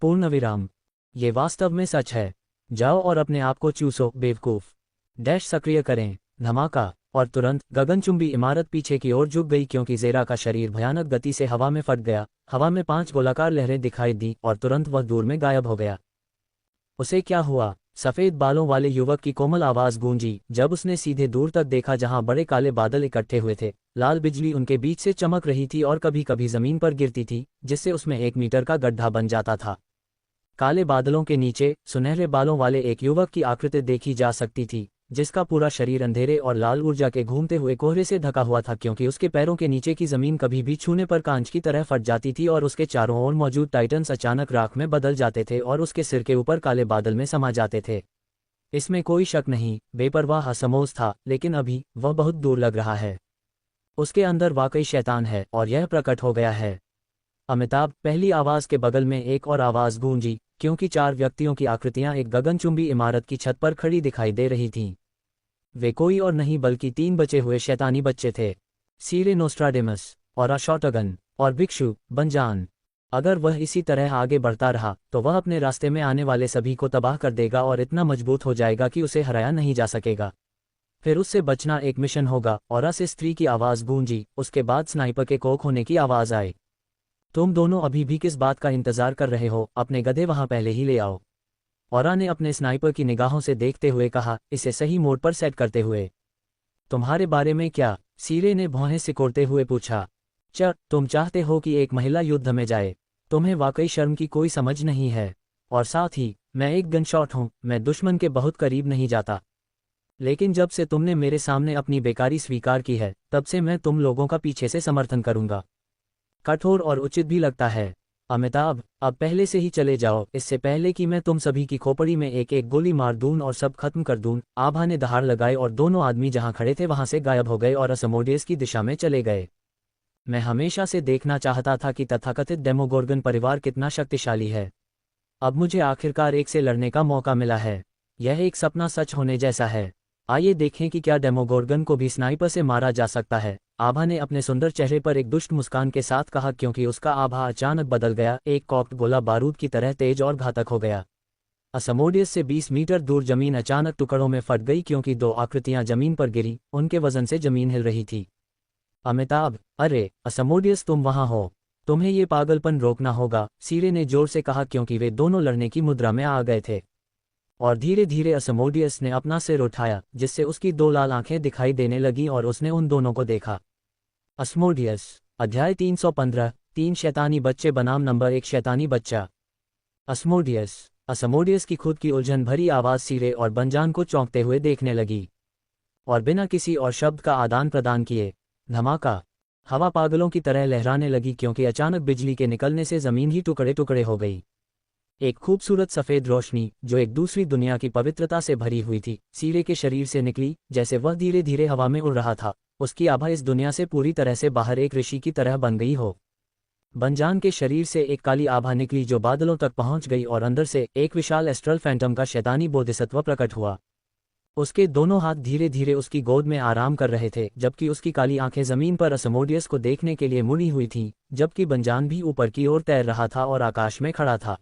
पूर्णविराम। ये वास्तव में सच है। जाओ और अपने आप को चूसो, बेवकूफ। डैश सक्रिय करें। धमाका, और तुरंत गगनचुंबी इमारत पीछे की ओर झुक गई, क्योंकि ज़ेरा का शरीर भयानक गति से हवा में फट गया। हवा में 5 गोलाकार लहरें दिखाई दी और तुरंत वह दूर में गायब हो गया। उसे क्या हुआ? सफ़ेद बालों वाले युवक की कोमल आवाज़ गूंजी जब उसने सीधे दूर तक देखा, जहां बड़े काले बादल इकट्ठे हुए थे। लाल बिजली उनके बीच से चमक रही थी और कभी कभी जमीन पर गिरती थी, जिससे उसमें 1 मीटर का गड्ढा बन जाता था। काले बादलों के नीचे सुनहरे बालों वाले एक युवक की आकृति देखी जा सकती थी, जिसका पूरा शरीर अंधेरे और लाल ऊर्जा के घूमते हुए कोहरे से ढका हुआ था, क्योंकि उसके पैरों के नीचे की जमीन कभी भी छूने पर कांच की तरह फट जाती थी और उसके चारों ओर मौजूद टाइटन्स अचानक राख में बदल जाते थे और उसके सिर के ऊपर काले बादल में समा जाते थे। इसमें कोई शक नहीं, बेपरवाह असमोस था, लेकिन अभी वह बहुत दूर लग रहा है। उसके अंदर वाकई शैतान है, और यह प्रकट हो गया है। अमिताभ, पहली आवाज़ के बगल में एक और आवाज़ गूंजी, क्योंकि 4 व्यक्तियों की आकृतियां एक गगनचुंबी इमारत की छत पर खड़ी दिखाई दे रही थीं। वे कोई और नहीं बल्कि 3 बचे हुए शैतानी बच्चे थे। सीरे नोस्ट्राडेमस, और अशॉटगन, और भिक्षु बंजान। अगर वह इसी तरह आगे बढ़ता रहा, तो वह अपने रास्ते में आने वाले सभी को तबाह कर देगा और इतना मजबूत हो जाएगा कि उसे हराया नहीं जा सकेगा। फिर उससे बचना एक मिशन होगा। और इस स्त्री की आवाज़ गूंजी, उसके बाद स्नाइपर के कोक होने की आवाज़ आई। तुम दोनों अभी भी किस बात का इंतजार कर रहे हो? अपने गधे वहां पहले ही ले आओ। औरा ने अपने स्नाइपर की निगाहों से देखते हुए कहा, इसे सही मोड पर सेट करते हुए। तुम्हारे बारे में क्या? सीरे ने भौहें सिकोड़ते हुए पूछा। तुम चाहते हो कि एक महिला युद्ध में जाए? तुम्हें वाकई शर्म की कोई समझ नहीं है। और साथ ही, मैं एक गनशॉट हूं, मैं दुश्मन के बहुत करीब नहीं जाता। लेकिन जब से तुमने मेरे सामने अपनी बेकारी स्वीकार की है, तब से मैं तुम लोगों का पीछे से समर्थन करूंगा। कठोर और उचित भी लगता है। अमिताभ, अब पहले से ही चले जाओ, इससे पहले कि मैं तुम सभी की खोपड़ी में एक एक गोली मार दूं और सब खत्म कर दूं। आभा ने दहाड़ लगाई और दोनों आदमी जहां खड़े थे वहां से गायब हो गए और असमोडियस की दिशा में चले गए। मैं हमेशा से देखना चाहता था कि तथाकथित डेमोगोर्गन परिवार कितना शक्तिशाली है। अब मुझे आखिरकार एक से लड़ने का मौका मिला है। यह एक सपना सच होने जैसा है। आइए देखें कि क्या डेमोगोर्गन को भी स्नाइपर से मारा जा सकता है। आभा ने अपने सुंदर चेहरे पर एक दुष्ट मुस्कान के साथ कहा, क्योंकि उसका आभा अचानक बदल गया, एक कॉक्ड गोला बारूद की तरह तेज और घातक हो गया। असमोडियस से 20 मीटर दूर जमीन अचानक टुकड़ों में फट गई क्योंकि दो आकृतियां जमीन पर गिरी, उनके वजन से जमीन हिल रही थी। अमिताभ, अरे असमोडियस, तुम वहां हो। तुम्हें ये पागलपन रोकना होगा, सीरे ने जोर से कहा, क्योंकि वे दोनों लड़ने की मुद्रा में आ गए थे। और धीरे धीरे असमोडियस ने अपना सिर उठाया, जिससे उसकी दो लाल आंखें दिखाई देने लगीं और उसने उन दोनों को देखा। असमोडियस, अध्याय 315, 3 शैतानी बच्चे बनाम नंबर 1 शैतानी बच्चा। असमोडियस। असमोडियस की खुद की उलझन भरी आवाज सीरे और बंजान को चौंकते हुए देखने लगी। और बिना किसी और शब्द का आदान प्रदान किए, धमाका, हवा पागलों की तरह लहराने लगी क्योंकि अचानक बिजली के निकलने से जमीन ही टुकड़े टुकड़े हो गई। एक खूबसूरत सफेद रोशनी, जो एक दूसरी दुनिया की पवित्रता से भरी हुई थी, सीरे के शरीर से निकली। जैसे वह धीरे धीरे हवा में उड़ रहा था, उसकी आभा इस दुनिया से पूरी तरह से बाहर एक ऋषि की तरह बन गई हो। बंजान के शरीर से एक काली आभा निकली जो बादलों तक पहुंच गई और अंदर से एक विशाल एस्ट्रल फैंटम का शैतानी बोधिसत्व प्रकट हुआ। उसके दोनों हाथ धीरे धीरे उसकी गोद में आराम कर रहे थे, जबकि उसकी काली आंखें जमीन पर असमोडियस को देखने के लिए मुड़ी हुई थीं, जबकि बंजान भी ऊपर की ओर तैर रहा था और आकाश में खड़ा था।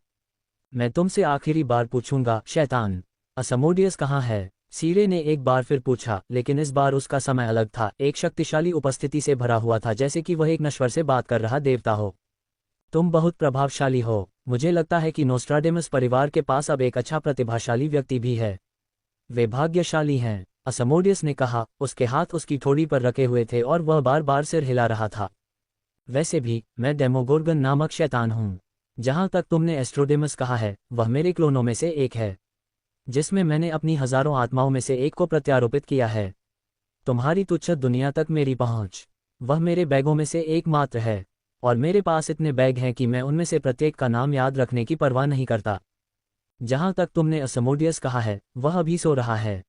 मैं तुमसे आखिरी बार पूछूंगा, शैतान, असमोडियस कहाँ है? सीरे ने एक बार फिर पूछा, लेकिन इस बार उसका समय अलग था, एक शक्तिशाली उपस्थिति से भरा हुआ था, जैसे कि वह एक नश्वर से बात कर रहा देवता हो। तुम बहुत प्रभावशाली हो। मुझे लगता है कि नोस्ट्राडेमस परिवार के पास अब एक अच्छा प्रतिभाशाली व्यक्ति भी है। वे भाग्यशाली हैं, असमोडियस ने कहा। उसके हाथ उसकी ठोड़ी पर रखे हुए थे और वह बार बार सिर हिला रहा था। वैसे भी, मैं डेमोगोर्गन नामक शैतान हूँ। जहां तक तुमने एस्ट्रोडेमस कहा है, वह मेरे क्लोनों में से एक है, जिसमें मैंने अपनी हजारों आत्माओं में से एक को प्रत्यारोपित किया है। तुम्हारी तुच्छ दुनिया तक मेरी पहुंच, वह मेरे बैगों में से एक मात्र है, और मेरे पास इतने बैग हैं कि मैं उनमें से प्रत्येक का नाम याद रखने की परवाह नहीं करता। जहां तक तुमने असमोडियस कहा है, वह अभी सो रहा है।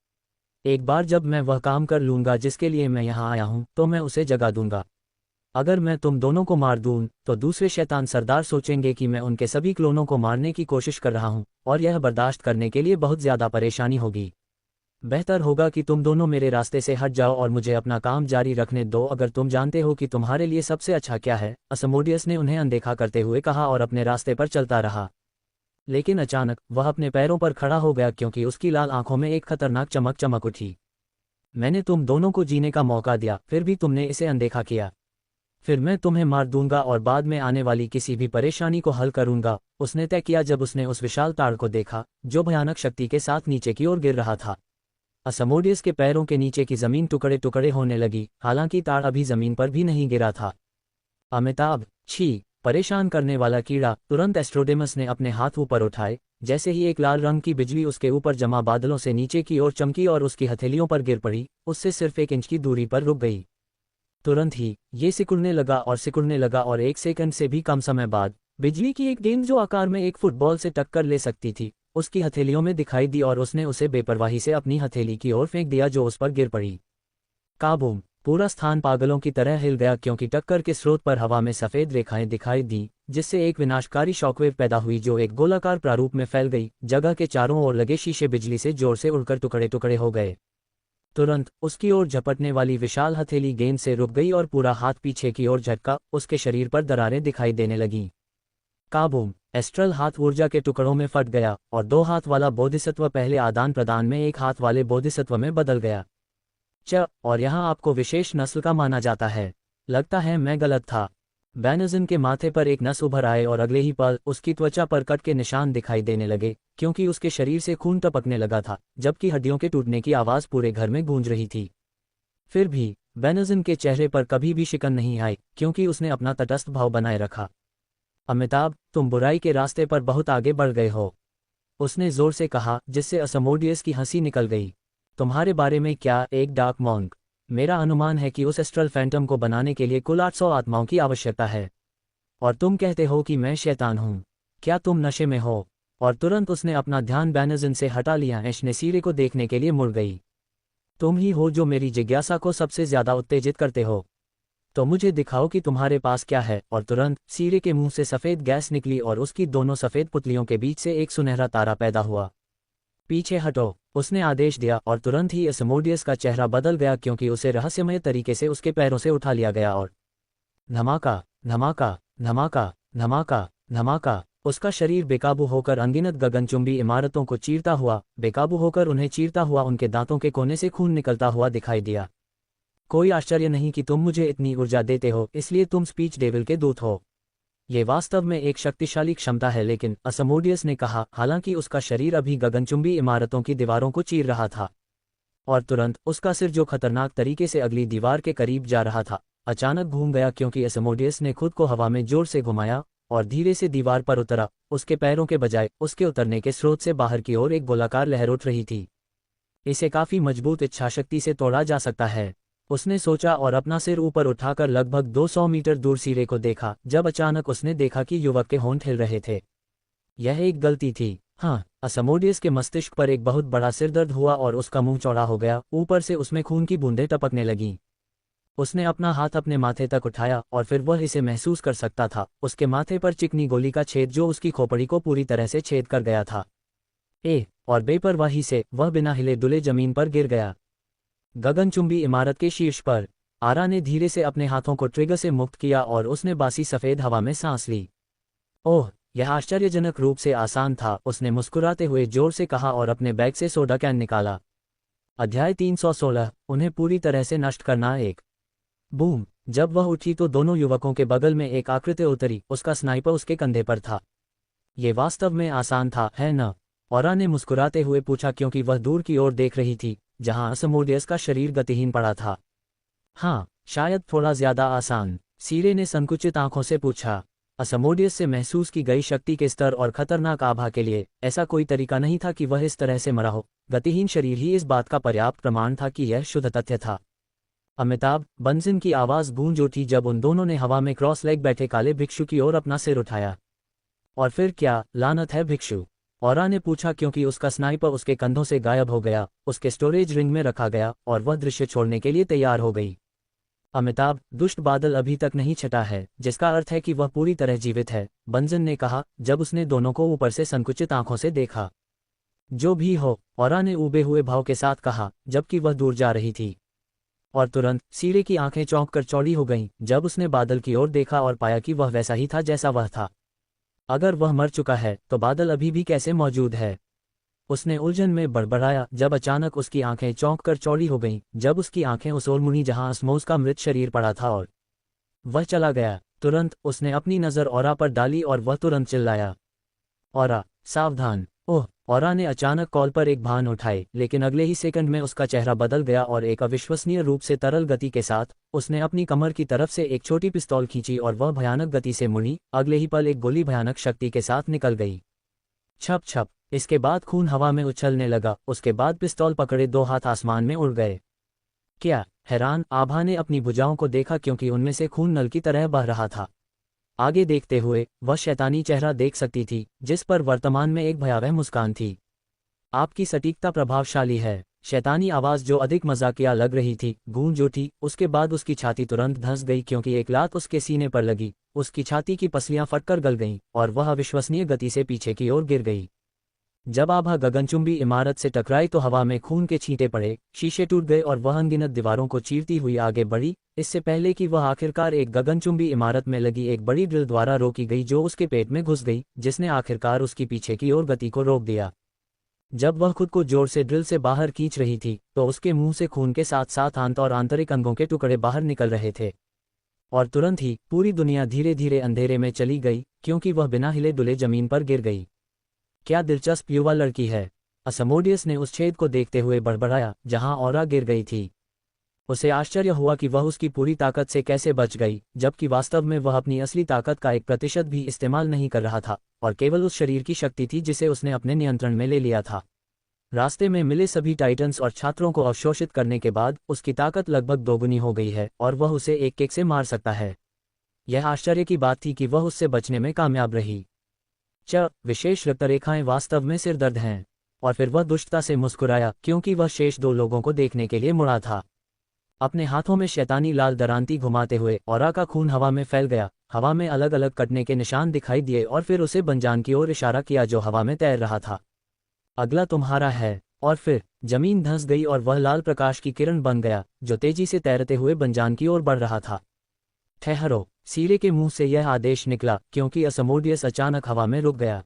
एक बार जब मैं वह काम कर लूंगा जिसके लिए मैं यहां आया हूं, तो मैं उसे जगा दूंगा। अगर मैं तुम दोनों को मार दूं, तो दूसरे शैतान सरदार सोचेंगे कि मैं उनके सभी क्लोनों को मारने की कोशिश कर रहा हूं, और यह बर्दाश्त करने के लिए बहुत ज्यादा परेशानी होगी। बेहतर होगा कि तुम दोनों मेरे रास्ते से हट जाओ और मुझे अपना काम जारी रखने दो। अगर तुम जानते हो कि तुम्हारे लिए सबसे अच्छा क्या है, असमोडियस ने उन्हें अनदेखा करते हुए कहा और अपने रास्ते पर चलता रहा। लेकिन अचानक वह अपने पैरों पर खड़ा हो गया क्योंकि उसकी लाल आंखों में एक खतरनाक चमक चमक उठी। मैंने तुम दोनों को जीने का मौका दिया, फिर भी तुमने इसे अनदेखा किया। फिर मैं तुम्हें मार दूंगा और बाद में आने वाली किसी भी परेशानी को हल करूंगा, उसने तय किया जब उसने उस विशाल ताड़ को देखा, जो भयानक शक्ति के साथ नीचे की ओर गिर रहा था। असमोडियस के पैरों के नीचे की जमीन टुकड़े टुकड़े होने लगी, हालांकि ताड़ अभी जमीन पर भी नहीं गिरा था। अमिताभ, छी, परेशान करने वाला कीड़ा। तुरंत एस्ट्रोडेमस ने अपने हाथ ऊपर उठाए। जैसे ही एक लाल रंग की बिजली उसके ऊपर जमा बादलों से नीचे की ओर चमकी और उसकी हथेलियों पर गिर पड़ी, उससे सिर्फ 1 इंच की दूरी पर रुक गई। तुरंत ही ये सिकुड़ने लगा और सिकुड़ने लगा और 1 सेकंड से भी कम समय बाद बिजली की एक गेंद जो आकार में एक फुटबॉल से टक्कर ले सकती थी, उसकी हथेलियों में दिखाई दी और उसने उसे बेपरवाही से अपनी हथेली की ओर फेंक दिया जो उस पर गिर पड़ी। काबूम! पूरा स्थान पागलों की तरह हिल गया क्योंकि टक्कर के स्रोत पर हवा में सफेद रेखाएं दिखाई दी, जिससे एक विनाशकारी शॉकवेव पैदा हुई जो एक गोलाकार प्रारूप में फैल गई। जगह के चारों ओर लगे शीशे बिजली से जोर से उड़कर टुकड़े टुकड़े हो गए। तुरंत उसकी ओर झपटने वाली विशाल हथेली गेंद से रुक गई और पूरा हाथ पीछे की ओर झटका। उसके शरीर पर दरारें दिखाई देने लगीं। काबूम! एस्ट्रल हाथ ऊर्जा के टुकड़ों में फट गया और 2 हाथ वाला बोधिसत्व पहले आदान प्रदान में 1 हाथ वाले बोधिसत्व में बदल गया। और यहाँ आपको विशेष नस्ल का माना जाता है। लगता है मैं गलत था। बैनजन के माथे पर एक नस उभर आए और अगले ही पल उसकी त्वचा पर कट के निशान दिखाई देने लगे, क्योंकि उसके शरीर से खून टपकने लगा था, जबकि हड्डियों के टूटने की आवाज पूरे घर में गूंज रही थी। फिर भी बैनजन के चेहरे पर कभी भी शिकन नहीं आई, क्योंकि उसने अपना तटस्थ भाव बनाए रखा। अमिताभ, तुम बुराई के रास्ते पर बहुत आगे बढ़ गए हो, उसने जोर से कहा, जिससे असमोडियस की हंसी निकल गई। तुम्हारे बारे में क्या? एक डार्क मॉन्क। मेरा अनुमान है कि उस एस्ट्रल फैंटम को बनाने के लिए कुल 800 आत्माओं की आवश्यकता है। और तुम कहते हो कि मैं शैतान हूँ। क्या तुम नशे में हो? और तुरंत उसने अपना ध्यान बैनर्जन से हटा लिया। ऐश ने सिरे को देखने के लिए मुड़ गई। तुम ही हो जो मेरी जिज्ञासा को सबसे ज्यादा उत्तेजित करते हो। तो मुझे दिखाओ कि तुम्हारे पास क्या है। और तुरंत सिरे के मुंह से सफ़ेद गैस निकली और उसकी दोनों सफ़ेद पुतलियों के बीच से एक सुनहरा तारा पैदा हुआ। पीछे हटो, उसने आदेश दिया और तुरंत ही असमोडियस का चेहरा बदल गया क्योंकि उसे रहस्यमय तरीके से उसके पैरों से उठा लिया गया और धमाका धमाका धमाका धमाका धमाका, उसका शरीर बेकाबू होकर अनगिनत गगनचुंबी इमारतों को चीरता हुआ, बेकाबू होकर उन्हें चीरता हुआ उनके दांतों के कोने से खून निकलता हुआ दिखाई दिया। कोई आश्चर्य नहीं कि तुम मुझे इतनी ऊर्जा देते हो, इसलिए तुम स्पीच डेविल के दूत हो। ये वास्तव में एक शक्तिशाली क्षमता है, लेकिन असमोडियस ने कहा, हालांकि उसका शरीर अभी गगनचुंबी इमारतों की दीवारों को चीर रहा था। और तुरंत उसका सिर जो खतरनाक तरीके से अगली दीवार के करीब जा रहा था, अचानक घूम गया क्योंकि असमोडियस ने खुद को हवा में जोर से घुमाया और धीरे से दीवार पर उतरा। उसके पैरों के बजाय उसके उतरने के स्रोत से बाहर की ओर एक गोलाकार लहर उठ रही थी। इसे काफी मजबूत इच्छाशक्ति से तोड़ा जा सकता है, उसने सोचा और अपना सिर ऊपर उठाकर लगभग 200 मीटर दूर सिरे को देखा, जब अचानक उसने देखा कि युवक के होंठ हिल रहे थे। यह एक गलती थी। हाँ, असमोडियस के मस्तिष्क पर एक बहुत बड़ा सिरदर्द हुआ और उसका मुंह चौड़ा हो गया, ऊपर से उसमें खून की बूंदें टपकने लगीं। उसने अपना हाथ अपने माथे तक उठाया और फिर वह इसे महसूस कर सकता था, उसके माथे पर चिकनी गोली का छेद जो उसकी खोपड़ी को पूरी तरह से छेद कर गया था। और बेपरवाही से वह बिना हिले डुले जमीन पर गिर गया। गगनचुंबी इमारत के शीर्ष पर आरा ने धीरे से अपने हाथों को ट्रिगर से मुक्त किया और उसने बासी सफ़ेद हवा में सांस ली। ओह, यह आश्चर्यजनक रूप से आसान था, उसने मुस्कुराते हुए जोर से कहा और अपने बैग से सोडा कैन निकाला। अध्याय 316, उन्हें पूरी तरह से नष्ट करना। एक बूम, जब वह उठी तो दोनों युवकों के बगल में एक आकृति उतरी, उसका स्नाइपर उसके कंधे पर था। ये वास्तव में आसान था, है न? औरा ने मुस्कुराते हुए पूछा क्योंकि वह दूर की ओर देख रही थी, जहां असमोडियस का शरीर गतिहीन पड़ा था। हाँ, शायद थोड़ा ज्यादा आसान, सीरे ने संकुचित आंखों से पूछा। असमोडियस से महसूस की गई शक्ति के स्तर और खतरनाक आभा के लिए ऐसा कोई तरीका नहीं था कि वह इस तरह से मरा हो। गतिहीन शरीर ही इस बात का पर्याप्त प्रमाण था कि यह शुद्ध तथ्य था। अमिताभ बंसिन की आवाज गूंज उठी जब उन दोनों ने हवा में क्रॉस लेग बैठे काले भिक्षु की ओर अपना सिर उठाया। और फिर क्या लानत है भिक्षु? औरा ने पूछा क्योंकि उसका स्नाइपर उसके कंधों से गायब हो गया, उसके स्टोरेज रिंग में रखा गया और वह दृश्य छोड़ने के लिए तैयार हो गई। अमिताभ, दुष्ट बादल अभी तक नहीं छटा है, जिसका अर्थ है कि वह पूरी तरह जीवित है, बंजन ने कहा जब उसने दोनों को ऊपर से संकुचित आंखों से देखा। जो भी हो, औरा ने उबे हुए भाव के साथ कहा, जबकि वह दूर जा रही थी। और तुरंत सीरे की आंखें चौंक कर चौड़ी हो गईं जब उसने बादल की ओर देखा और पाया कि वह वैसा ही था जैसा वह था। अगर वह मर चुका है तो बादल अभी भी कैसे मौजूद है? उसने उलझन में बड़बड़ाया जब अचानक उसकी आंखें चौंक कर चौड़ी हो गईं, जब उसकी आंखें उस ओर मुड़ी जहां असमोस का मृत शरीर पड़ा था और वह चला गया। तुरंत उसने अपनी नज़र औरा पर डाली और वह तुरंत चिल्लाया, औरा, सावधान! ओह! औरा ने अचानक कॉल पर एक भान उठाई, लेकिन अगले ही सेकंड में उसका चेहरा बदल गया और एक अविश्वसनीय रूप से तरल गति के साथ उसने अपनी कमर की तरफ से एक छोटी पिस्तौल खींची और वह भयानक गति से मुड़ी। अगले ही पल एक गोली भयानक शक्ति के साथ निकल गई। छप छप, इसके बाद खून हवा में उछलने लगा। उसके बाद पिस्तौल पकड़े दो हाथ आसमान में उड़ गए। क्या? हैरान आभा ने अपनी भुजाओं को देखा क्योंकि उनमें से खून नल की तरह बह रहा था। आगे देखते हुए वह शैतानी चेहरा देख सकती थी जिस पर वर्तमान में एक भयावह मुस्कान थी। आपकी सटीकता प्रभावशाली है। शैतानी आवाज जो अधिक मजाकिया लग रही थी गूंज उठी। उसके बाद उसकी छाती तुरंत धंस गई क्योंकि एक लात उसके सीने पर लगी। उसकी छाती की पसलियां फटकर गल गईं और वह अविश्वसनीय गति से पीछे की ओर गिर गई। जब आभा गगनचुंबी इमारत से टकराई तो हवा में खून के छींटे पड़े, शीशे टूट गए और वह अनगिनत दीवारों को चीरती हुई आगे बढ़ी, इससे पहले कि वह आखिरकार एक गगनचुंबी इमारत में लगी एक बड़ी ड्रिल द्वारा रोकी गई जो उसके पेट में घुस गई, जिसने आखिरकार उसकी पीछे की ओर गति को रोक दिया। जब वह खुद को जोर से ड्रिल से बाहर खींच रही थी तो उसके मुंह से खून के साथ साथ आंत और आंतरिक अंगों के टुकड़े बाहर निकल रहे थे। और तुरंत ही पूरी दुनिया धीरे धीरे अंधेरे में चली गई क्योंकि वह बिना हिले डुले जमीन पर गिर गई। क्या दिलचस्प युवा लड़की है, असमोडियस ने उस छेद को देखते हुए बड़बड़ाया जहां औरा गिर गई थी। उसे आश्चर्य हुआ कि वह उसकी पूरी ताकत से कैसे बच गई, जबकि वास्तव में वह अपनी असली ताकत का 1% भी इस्तेमाल नहीं कर रहा था और केवल उस शरीर की शक्ति थी जिसे उसने अपने नियंत्रण में ले लिया था। रास्ते में मिले सभी टाइटन्स और छात्रों को अवशोषित करने के बाद उसकी ताकत लगभग दोगुनी हो गई है और वह उसे एक किक से मार सकता है। यह आश्चर्य की बात थी कि वह उससे बचने में कामयाब रही। विशेष रक्तरेखाएं वास्तव में सिरदर्द हैं। और फिर वह दुष्टता से मुस्कुराया क्योंकि वह शेष 2 लोगों को देखने के लिए मुड़ा था। अपने हाथों में शैतानी लाल दरांती घुमाते हुए औरा का खून हवा में फैल गया। हवा में अलग अलग कटने के निशान दिखाई दिए और फिर उसे बंजान की ओर इशारा किया जो हवा में तैर रहा था। अगला तुम्हारा है। और फिर जमीन धंस गई और वह लाल प्रकाश की किरण बन गया जो तेजी से तैरते हुए बंजान की ओर बढ़ रहा था। ठहरो, सीरे के मुंह से यह आदेश निकला क्योंकि असमोडियस अचानक हवा में रुक गया।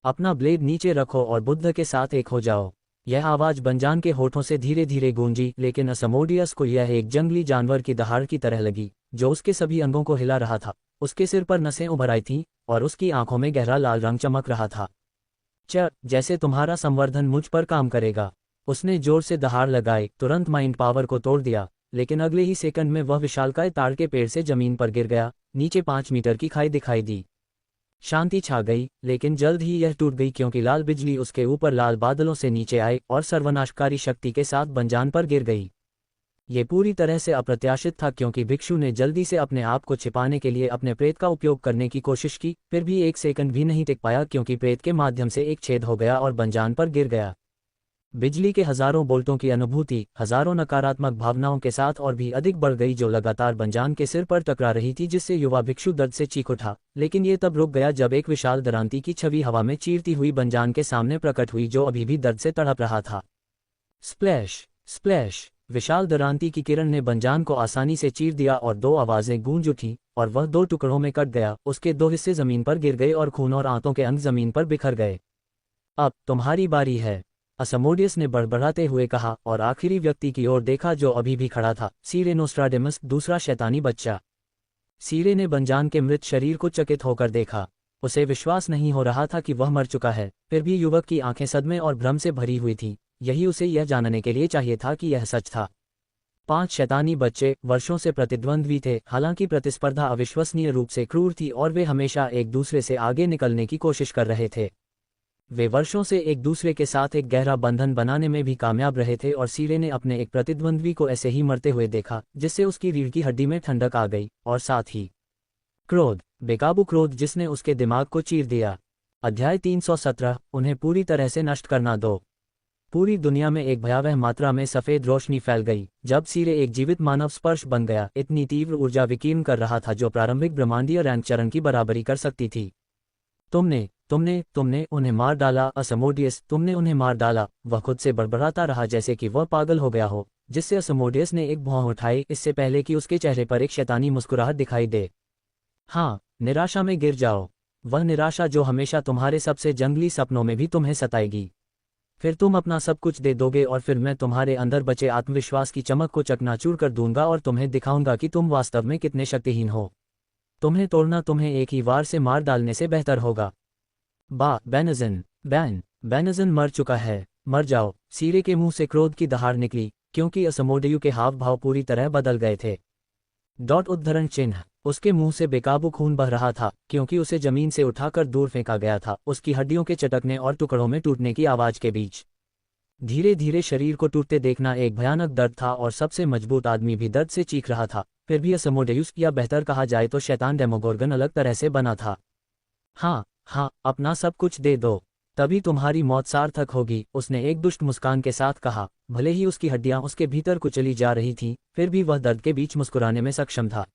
अपना ब्लेड नीचे रखो और बुद्ध के साथ एक हो जाओ। यह आवाज बंजान के होठों से धीरे धीरे गूंजी, लेकिन असमोडियस को यह एक जंगली जानवर की दहाड़ की तरह लगी जो उसके सभी अंगों को हिला रहा था। उसके सिर पर नसें उभर आई थीं और उसकी आंखों में गहरा लाल रंग चमक रहा था। जैसे तुम्हारा संवर्धन मुझ पर काम करेगा। उसने जोर से दहाड़ लगाई, तुरंत माइंड पावर को तोड़ दिया, लेकिन अगले ही सेकंड में वह विशालकाय ताड़ के पेड़ से जमीन पर गिर गया। नीचे 5 मीटर की खाई दिखाई दी। शांति छा गई, लेकिन जल्द ही यह टूट गई क्योंकि लाल बिजली उसके ऊपर लाल बादलों से नीचे आई और सर्वनाशकारी शक्ति के साथ बंजान पर गिर गई। ये पूरी तरह से अप्रत्याशित था क्योंकि भिक्षु ने जल्दी से अपने आप को छिपाने के लिए अपने प्रेत का उपयोग करने की कोशिश की, फिर भी 1 सेकंड भी नहीं टिक पाया क्योंकि प्रेत के माध्यम से एक छेद हो गया और बंजान पर गिर गया। बिजली के हजारों बोल्टों की अनुभूति हजारों नकारात्मक भावनाओं के साथ और भी अधिक बढ़ गई जो लगातार बंजान के सिर पर टकरा रही थी, जिससे युवा भिक्षु दर्द से चीख उठा। लेकिन ये तब रुक गया जब एक विशाल दरांती की छवि हवा में चीरती हुई बंजान के सामने प्रकट हुई जो अभी भी दर्द से तड़प रहा था। Splash splash! विशाल दरांती की किरण ने बंजान को आसानी से चीर दिया और 2 आवाजें गूंज उठीं और वह 2 टुकड़ों में कट गया। उसके 2 हिस्से जमीन पर गिर गए और खून और आंतों के अंग जमीन पर बिखर गए। अब तुम्हारी बारी है, असमोडियस ने बड़बड़ाते हुए कहा और आखिरी व्यक्ति की ओर देखा जो अभी भी खड़ा था, सीरे नोस्ट्राडेमस, दूसरा शैतानी बच्चा। सीरे ने बंजान के मृत शरीर को चकित होकर देखा। उसे विश्वास नहीं हो रहा था कि वह मर चुका है, फिर भी युवक की आंखें सदमे और भ्रम से भरी हुई थीं। यही उसे यह जानने के लिए चाहिए था कि यह सच था। 5 शैतानी बच्चे वर्षों से प्रतिद्वंद्वी थे, हालांकि प्रतिस्पर्धा अविश्वसनीय रूप से क्रूर थी और वे हमेशा एक दूसरे से आगे निकलने की कोशिश कर रहे थे। वे वर्षों से एक दूसरे के साथ एक गहरा बंधन बनाने में भी कामयाब रहे थे और सीरे ने अपने एक प्रतिद्वंद्वी को ऐसे ही मरते हुए देखा जिससे उसकी रीढ़ की हड्डी में ठंडक आ गई, और साथ ही क्रोध, बेकाबू क्रोध जिसने उसके दिमाग को चीर दिया। अध्याय 317, उन्हें पूरी तरह से नष्ट करना दो। पूरी दुनिया में एक भयावह मात्रा में सफेद रोशनी फैल गई जब सीरे एक जीवित मानव स्पर्श बन गया। इतनी तीव्र ऊर्जा विकीर्ण कर रहा था जो प्रारंभिक ब्रह्मांडीय रैंक चरण की बराबरी कर सकती थी। तुमने तुमने तुमने उन्हें मार डाला असमोडियस, तुमने उन्हें मार डाला। वह खुद से बड़बड़ाता रहा जैसे कि वह पागल हो गया हो, जिससे असमोडियस ने एक भौं उठाई इससे पहले कि उसके चेहरे पर एक शैतानी मुस्कुराहट दिखाई दे। हाँ, निराशा में गिर जाओ, वह निराशा जो हमेशा तुम्हारे सबसे जंगली सपनों में भी तुम्हें सताएगी। फिर तुम अपना सब कुछ दे दोगे और फिर मैं तुम्हारे अंदर बचे आत्मविश्वास की चमक को चकनाचूर कर दूंगा और तुम्हें दिखाऊंगा कि तुम वास्तव में कितने शक्तिहीन हो। तुम्हें तोड़ना तुम्हें एक ही वार से मार डालने से बेहतर होगा। बेनज़न मर चुका है, मर जाओ। सीरे के मुंह से क्रोध की दहाड़ निकली क्योंकि असमोडियु के हाव भाव पूरी तरह बदल गए थे। उद्धरण चिन्ह, उसके मुंह से बेकाबू खून बह रहा था क्योंकि उसे जमीन से उठाकर दूर फेंका गया था, उसकी हड्डियों के चटकने और टुकड़ों में टूटने की आवाज के बीच। धीरे धीरे शरीर को टूटते देखना एक भयानक दर्द था और सबसे मजबूत आदमी भी दर्द से चीख रहा था। फिर भी असमोडियुस, या बेहतर कहा जाए तो शैतान डेमोगोर्गन, अलग तरह से बना था। हाँ, अपना सब कुछ दे दो, तभी तुम्हारी मौत सार्थक होगी, उसने एक दुष्ट मुस्कान के साथ कहा। भले ही उसकी हड्डियां उसके भीतर कुचली जा रही थीं, फिर भी वह दर्द के बीच मुस्कुराने में सक्षम था।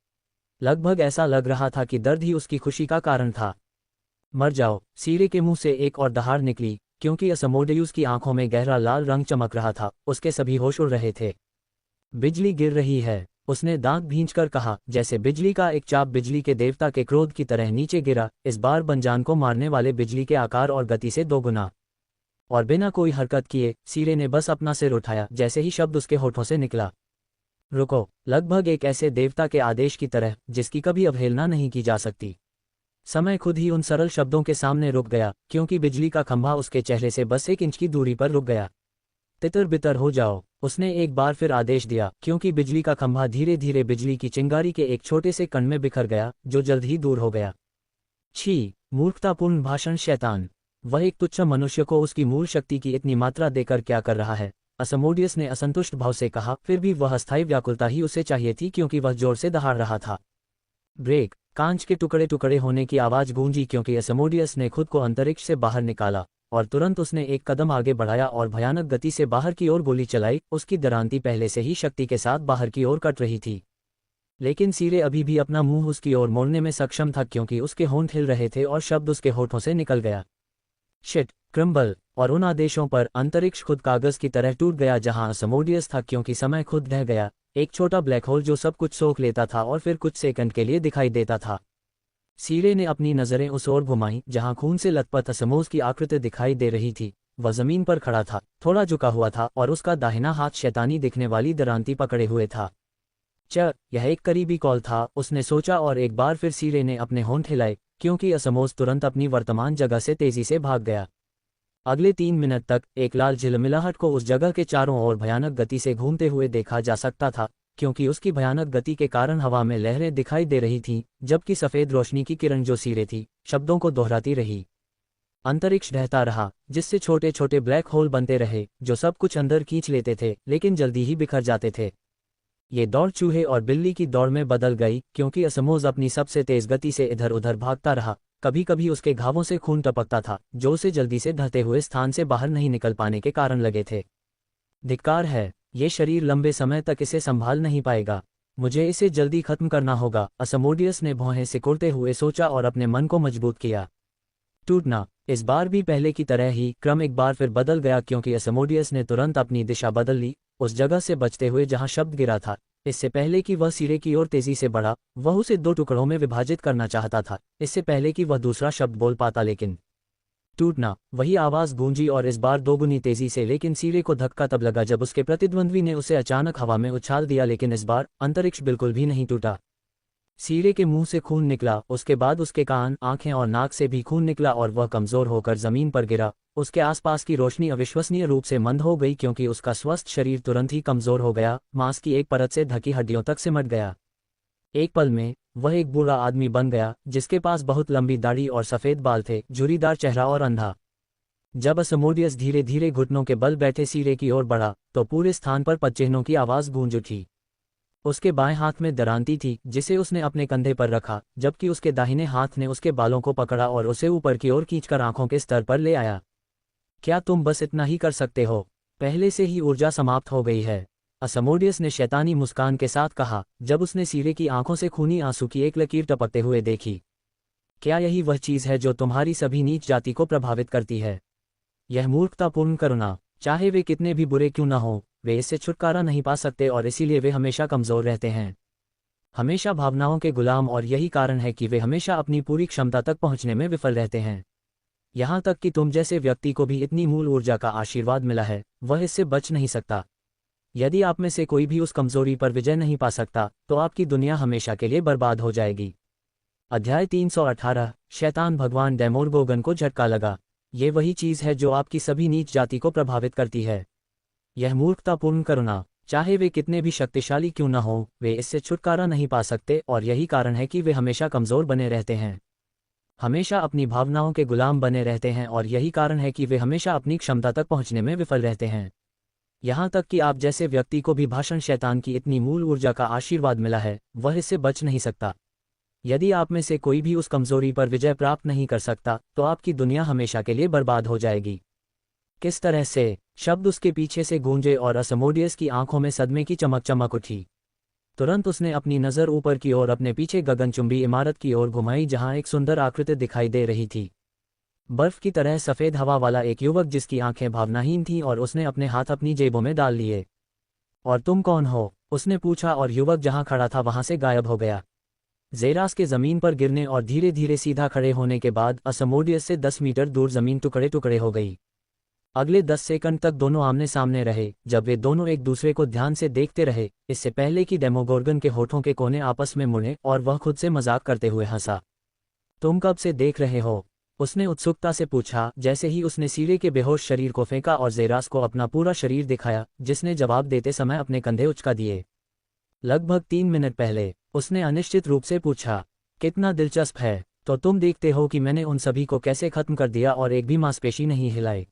लगभग ऐसा लग रहा था कि दर्द ही उसकी खुशी का कारण था। मर जाओ, सीरे के मुंह से एक और दहाड़ निकली क्योंकि असमोडियुस की आंखों में गहरा लाल रंग चमक रहा था, उसके सभी होश उड़ रहे थे। बिजली गिर रही है, उसने दांत भींचकर कहा। जैसे बिजली का एक चाप बिजली के देवता के क्रोध की तरह नीचे गिरा, इस बार बंजान को मारने वाले बिजली के आकार और गति से 2 गुना। और बिना कोई हरकत किए सीरे ने बस अपना सिर उठाया जैसे ही शब्द उसके होठों से निकला, रुको, लगभग एक ऐसे देवता के आदेश की तरह जिसकी कभी अवहेलना नहीं की जा सकती। समय खुद ही उन सरल शब्दों के सामने रुक गया क्योंकि बिजली का खंभा उसके चेहरे से बस 1 इंच की दूरी पर रुक गया। तितर बितर हो जाओ, उसने एक बार फिर आदेश दिया क्योंकि बिजली का खंभा धीरे धीरे बिजली की चिंगारी के एक छोटे से कण में बिखर गया जो जल्द ही दूर हो गया। छी, मूर्खतापूर्ण भाषण शैतान, वह एक तुच्छ मनुष्य को उसकी मूल शक्ति की इतनी मात्रा देकर क्या कर रहा है, असमोडियस ने असंतुष्ट भाव से कहा। फिर भी वह अस्थायी व्याकुलता ही उसे चाहिए थी क्योंकि वह जोर से दहाड़ रहा था। ब्रेक, कांच के टुकड़े टुकड़े होने की आवाज गूंजी क्योंकि असमोडियस ने खुद को अंतरिक्ष से बाहर निकाला और तुरंत उसने एक कदम आगे बढ़ाया और भयानक गति से बाहर की ओर गोली चलाई। उसकी दरांती पहले से ही शक्ति के साथ बाहर की ओर कट रही थी, लेकिन सीरे अभी भी अपना मुंह उसकी ओर मोड़ने में सक्षम था क्योंकि उसके होंठ हिल रहे थे और शब्द उसके होठों से निकल गया, शिट, क्रम्बल। और उन आदेशों पर अंतरिक्ष खुद कागज की तरह टूट गया जहां असमोडियस था क्योंकि समय खुद ढह गया, एक छोटा ब्लैक होल जो सब कुछ सोख लेता था और फिर कुछ सेकंड के लिए दिखाई देता था। सीरे ने अपनी नजरें उस ओर घुमाईं जहां खून से लथपथ असमोस की आकृति दिखाई दे रही थी। वह जमीन पर खड़ा था, थोड़ा झुका हुआ था और उसका दाहिना हाथ शैतानी दिखने वाली दरांती पकड़े हुए था। यह एक करीबी कॉल था, उसने सोचा और एक बार फिर सीरे ने अपने होंठ हिलाए क्योंकि असमोस तुरंत अपनी वर्तमान जगह से तेजी से भाग गया। अगले 3 मिनट तक एक लाल झिलमिलाहट को उस जगह के चारों ओर भयानक गति से घूमते हुए देखा जा सकता था क्योंकि उसकी भयानक गति के कारण हवा में लहरें दिखाई दे रही थीं, जबकि सफ़ेद रोशनी की किरण जो सीरे थी शब्दों को दोहराती रही। अंतरिक्ष ढहता रहा जिससे छोटे छोटे ब्लैक होल बनते रहे जो सब कुछ अंदर खींच लेते थे लेकिन जल्दी ही बिखर जाते थे। ये दौड़ चूहे और बिल्ली की दौड़ में बदल गई क्योंकि असमोस अपनी सबसे तेज गति से इधर उधर भागता रहा। कभी कभी उसके घावों से खून टपकता था जो उसे जल्दी से ढहते हुए स्थान से बाहर नहीं निकल पाने के कारण लगे थे। धिक्कार है, ये शरीर लंबे समय तक इसे संभाल नहीं पाएगा, मुझे इसे जल्दी खत्म करना होगा, असमोडियस ने भौहें सिकुड़ते हुए सोचा और अपने मन को मजबूत किया। टूटना। इस बार भी पहले की तरह ही क्रम एक बार फिर बदल गया क्योंकि असमोडियस ने तुरंत अपनी दिशा बदल ली, उस जगह से बचते हुए जहां शब्द गिरा था। इससे पहले कि वह सीरे की ओर तेजी से बढ़ा, वह उसे 2 टुकड़ों में विभाजित करना चाहता था, इससे पहले कि वह दूसरा शब्द बोल पाता। लेकिन टूटना, वही आवाज गूंजी और इस बार दोगुनी तेजी से। लेकिन सीरे को धक्का तब लगा जब उसके प्रतिद्वंद्वी ने उसे अचानक हवा में उछाल दिया, लेकिन इस बार अंतरिक्ष बिल्कुल भी नहीं टूटा। सीरे के मुंह से खून निकला, उसके बाद उसके कान, आंखें और नाक से भी खून निकला और वह कमजोर होकर जमीन पर गिरा। उसके आसपास की रोशनी अविश्वसनीय रूप से मंद हो गई क्योंकि उसका स्वस्थ शरीर तुरंत ही कमजोर हो गया, मांस की एक परत से ढकी हड्डियों तक सिमट गया। एक पल में वह एक बूढ़ा आदमी बन गया जिसके पास बहुत लंबी दाढ़ी और सफेद बाल थे, झुर्रीदार चेहरा और अंधा। जब असमोडियस धीरे धीरे घुटनों के बल बैठे सीरे की ओर बढ़ा तो पूरे स्थान पर पदचिह्नों की आवाज गूंज उठी। उसके बाएं हाथ में दरांती थी जिसे उसने अपने कंधे पर रखा, जबकि उसके दाहिने हाथ ने उसके बालों को पकड़ा और उसे ऊपर की ओर खींचकर आंखों के स्तर पर ले आया। क्या तुम बस इतना ही कर सकते हो? पहले से ही ऊर्जा समाप्त हो गई है, असमोडियस ने शैतानी मुस्कान के साथ कहा जब उसने सीरे की आंखों से खूनी आंसू की एक लकीर टपकते हुए देखी। क्या यही वह चीज है जो तुम्हारी सभी नीच जाति को प्रभावित करती है? यह मूर्खतापूर्ण करुणा, चाहे वे कितने भी बुरे क्यों न हो, वे इससे छुटकारा नहीं पा सकते और इसीलिए वे हमेशा कमजोर रहते हैं, हमेशा भावनाओं के गुलाम, और यही कारण है कि वे हमेशा अपनी पूरी क्षमता तक पहुंचने में विफल रहते हैं। यहां तक कि तुम जैसे व्यक्ति को भी इतनी मूल ऊर्जा का आशीर्वाद मिला है, वह इससे बच नहीं सकता। यदि आप में से कोई भी उस कमजोरी पर विजय नहीं पा सकता तो आपकी दुनिया हमेशा के लिए बर्बाद हो जाएगी। अध्याय 318। शैतान भगवान डेमोरगोगन को झटका लगा। ये वही चीज है जो आपकी सभी नीच जाति को प्रभावित करती है, यह मूर्खतापूर्ण करुणा। चाहे वे कितने भी शक्तिशाली क्यों न हो, वे इससे छुटकारा नहीं पा सकते और यही कारण है कि वे हमेशा कमजोर बने रहते हैं, हमेशा अपनी भावनाओं के गुलाम बने रहते हैं, और यही कारण है कि वे हमेशा अपनी क्षमता तक पहुंचने में विफल रहते हैं। यहां तक कि आप जैसे व्यक्ति को भी भाषण शैतान की इतनी मूल ऊर्जा का आशीर्वाद मिला है, वह इससे बच नहीं सकता। यदि आप में से कोई भी उस कमजोरी पर विजय प्राप्त नहीं कर सकता तो आपकी दुनिया हमेशा के लिए बर्बाद हो जाएगी। किस तरह से? शब्द उसके पीछे से गूंजे और असमोडियस की आंखों में सदमे की चमक चमक उठी। तुरंत उसने अपनी नज़र ऊपर की ओर अपने पीछे गगनचुंबी इमारत की ओर घुमाई जहां एक सुंदर आकृति दिखाई दे रही थी, बर्फ की तरह सफ़ेद हवा वाला एक युवक जिसकी आंखें भावनाहीन थीं, और उसने अपने हाथ अपनी जेबों में डाल लिए। और तुम कौन हो? उसने पूछा और युवक जहां खड़ा था वहां से गायब हो गया। ज़ेरास के ज़मीन पर गिरने और धीरे धीरे सीधा खड़े होने के बाद असमोडियस से 10 मीटर दूर ज़मीन टुकड़े टुकड़े हो गई। अगले 10 सेकंड तक दोनों आमने सामने रहे, जब वे दोनों एक दूसरे को ध्यान से देखते रहे, इससे पहले कि डेमोगोर्गन के होठों के कोने आपस में मुड़े और वह खुद से मजाक करते हुए हंसा। तुम कब से देख रहे हो? उसने उत्सुकता से पूछा जैसे ही उसने सीरे के बेहोश शरीर को फेंका और ज़ेरास को अपना पूरा शरीर दिखाया, जिसने जवाब देते समय अपने कंधे उचका दिए। लगभग 3 मिनट पहले, उसने अनिश्चित रूप से पूछा। कितना दिलचस्प है। तो तुम देखते हो कि मैंने उन सभी को कैसे खत्म कर दिया और एक भी मांसपेशी नहीं हिलाई।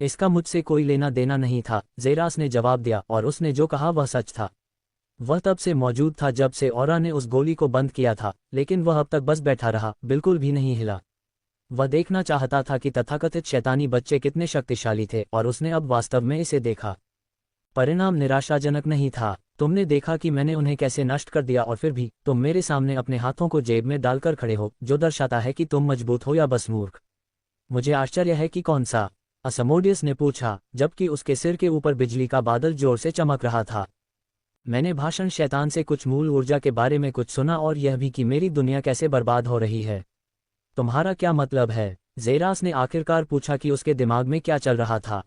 इसका मुझसे कोई लेना देना नहीं था, ज़ेरास ने जवाब दिया, और उसने जो कहा वह सच था। वह तब से मौजूद था जब से औरा ने उस गोली को बंद किया था, लेकिन वह अब तक बस बैठा रहा, बिल्कुल भी नहीं हिला। वह देखना चाहता था कि तथाकथित शैतानी बच्चे कितने शक्तिशाली थे, और उसने अब वास्तव में इसे देखा। परिणाम निराशाजनक नहीं था। तुमने देखा कि मैंने उन्हें कैसे नष्ट कर दिया, और फिर भी तुम मेरे सामने अपने हाथों को जेब में डालकर खड़े हो, जो दर्शाता है कि तुम मजबूत हो या बस मूर्ख। मुझे आश्चर्य है कि कौन सा, असमोडियस ने पूछा, जबकि उसके सिर के ऊपर बिजली का बादल जोर से चमक रहा था। मैंने भाषण शैतान से कुछ मूल ऊर्जा के बारे में कुछ सुना, और यह भी कि मेरी दुनिया कैसे बर्बाद हो रही है। तुम्हारा क्या मतलब है? ज़ेरास ने आखिरकार पूछा कि उसके दिमाग में क्या चल रहा था।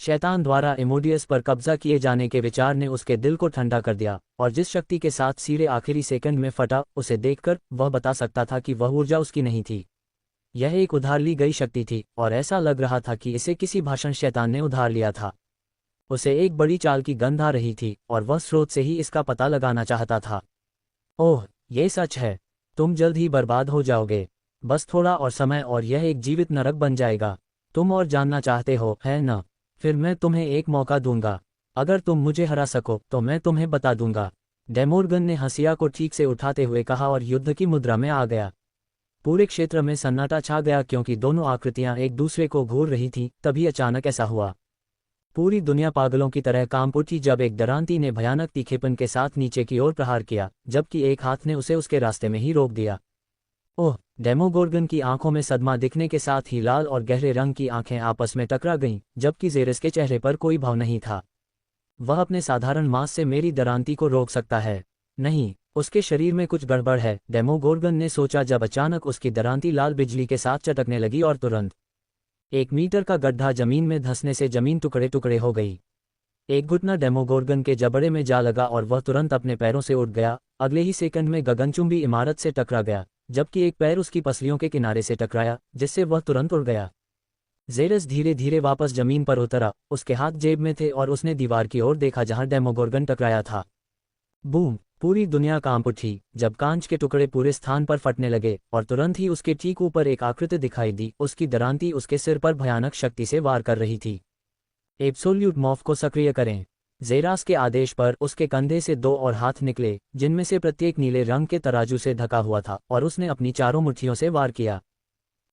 शैतान द्वारा इमोडियस पर कब्जा किए जाने के विचार ने उसके दिल को ठंडा कर दिया, और जिस शक्ति के साथ सीरे आखिरी सेकंड में फटा, उसे देखकर वह बता सकता था कि वह ऊर्जा उसकी नहीं थी। यह एक उधार ली गई शक्ति थी, और ऐसा लग रहा था कि इसे किसी भाषण शैतान ने उधार लिया था। उसे एक बड़ी चाल की गंध आ रही थी, और वह स्रोत से ही इसका पता लगाना चाहता था। ओह, ये सच है। तुम जल्द ही बर्बाद हो जाओगे। बस थोड़ा और समय, और यह एक जीवित नरक बन जाएगा। तुम और जानना चाहते हो, है न? फिर मैं तुम्हें एक मौका दूंगा। अगर तुम मुझे हरा सको तो मैं तुम्हें बता दूंगा। डेमोर्गन ने हंसिया को ठीक से उठाते हुए कहा, और युद्ध की मुद्रा में आ गया। पूरे क्षेत्र में सन्नाटा छा गया, क्योंकि दोनों आकृतियां एक दूसरे को घूर रही थीं। तभी अचानक ऐसा हुआ। पूरी दुनिया पागलों की तरह कांप उठी जब एक दरांती ने भयानक तीखेपन के साथ नीचे की ओर प्रहार किया, जबकि एक हाथ ने उसे उसके रास्ते में ही रोक दिया। ओह! डेमोगोर्गन की आंखों में सदमा दिखने के साथ ही लाल और गहरे रंग की आंखें आपस में टकरा गईं, जबकि ज़ेरस के चेहरे पर कोई भाव नहीं था। वह अपने साधारण मांस से मेरी दरांती को रोक सकता है? नहीं, उसके शरीर में कुछ गड़बड़ है, डेमोगोर्गन ने सोचा, जब अचानक उसकी दरांती लाल बिजली के साथ चटकने लगी, और तुरंत 1 मीटर का गड्ढा जमीन में धंसने से जमीन टुकड़े टुकड़े हो गई। एक घुटना डेमोगोर्गन के जबड़े में जा लगा, और वह तुरंत अपने पैरों से उठ गया। अगले ही सेकंड में गगनचुंबी इमारत से टकरा गया, जबकि एक पैर उसकी पसलियों के किनारे से टकराया, जिससे वह तुरंत उड़ गया। ज़ेरस धीरे धीरे वापस जमीन पर उतरा, उसके हाथ जेब में थे, और उसने दीवार की ओर देखा जहां डेमोगोर्गन टकराया था। बूम! पूरी दुनिया कांप उठी जब कांच के टुकड़े पूरे स्थान पर फटने लगे, और तुरंत ही उसके ठीक ऊपर एक आकृति दिखाई दी। उसकी दरांती उसके सिर पर भयानक शक्ति से वार कर रही थी। एब्सोल्यूट मॉर्फ को सक्रिय करें। ज़ेरास के आदेश पर उसके कंधे से 2 और हाथ निकले, जिनमें से प्रत्येक नीले रंग के तराजू से ढका हुआ था, और उसने अपनी चारों मुट्ठियों से वार किया।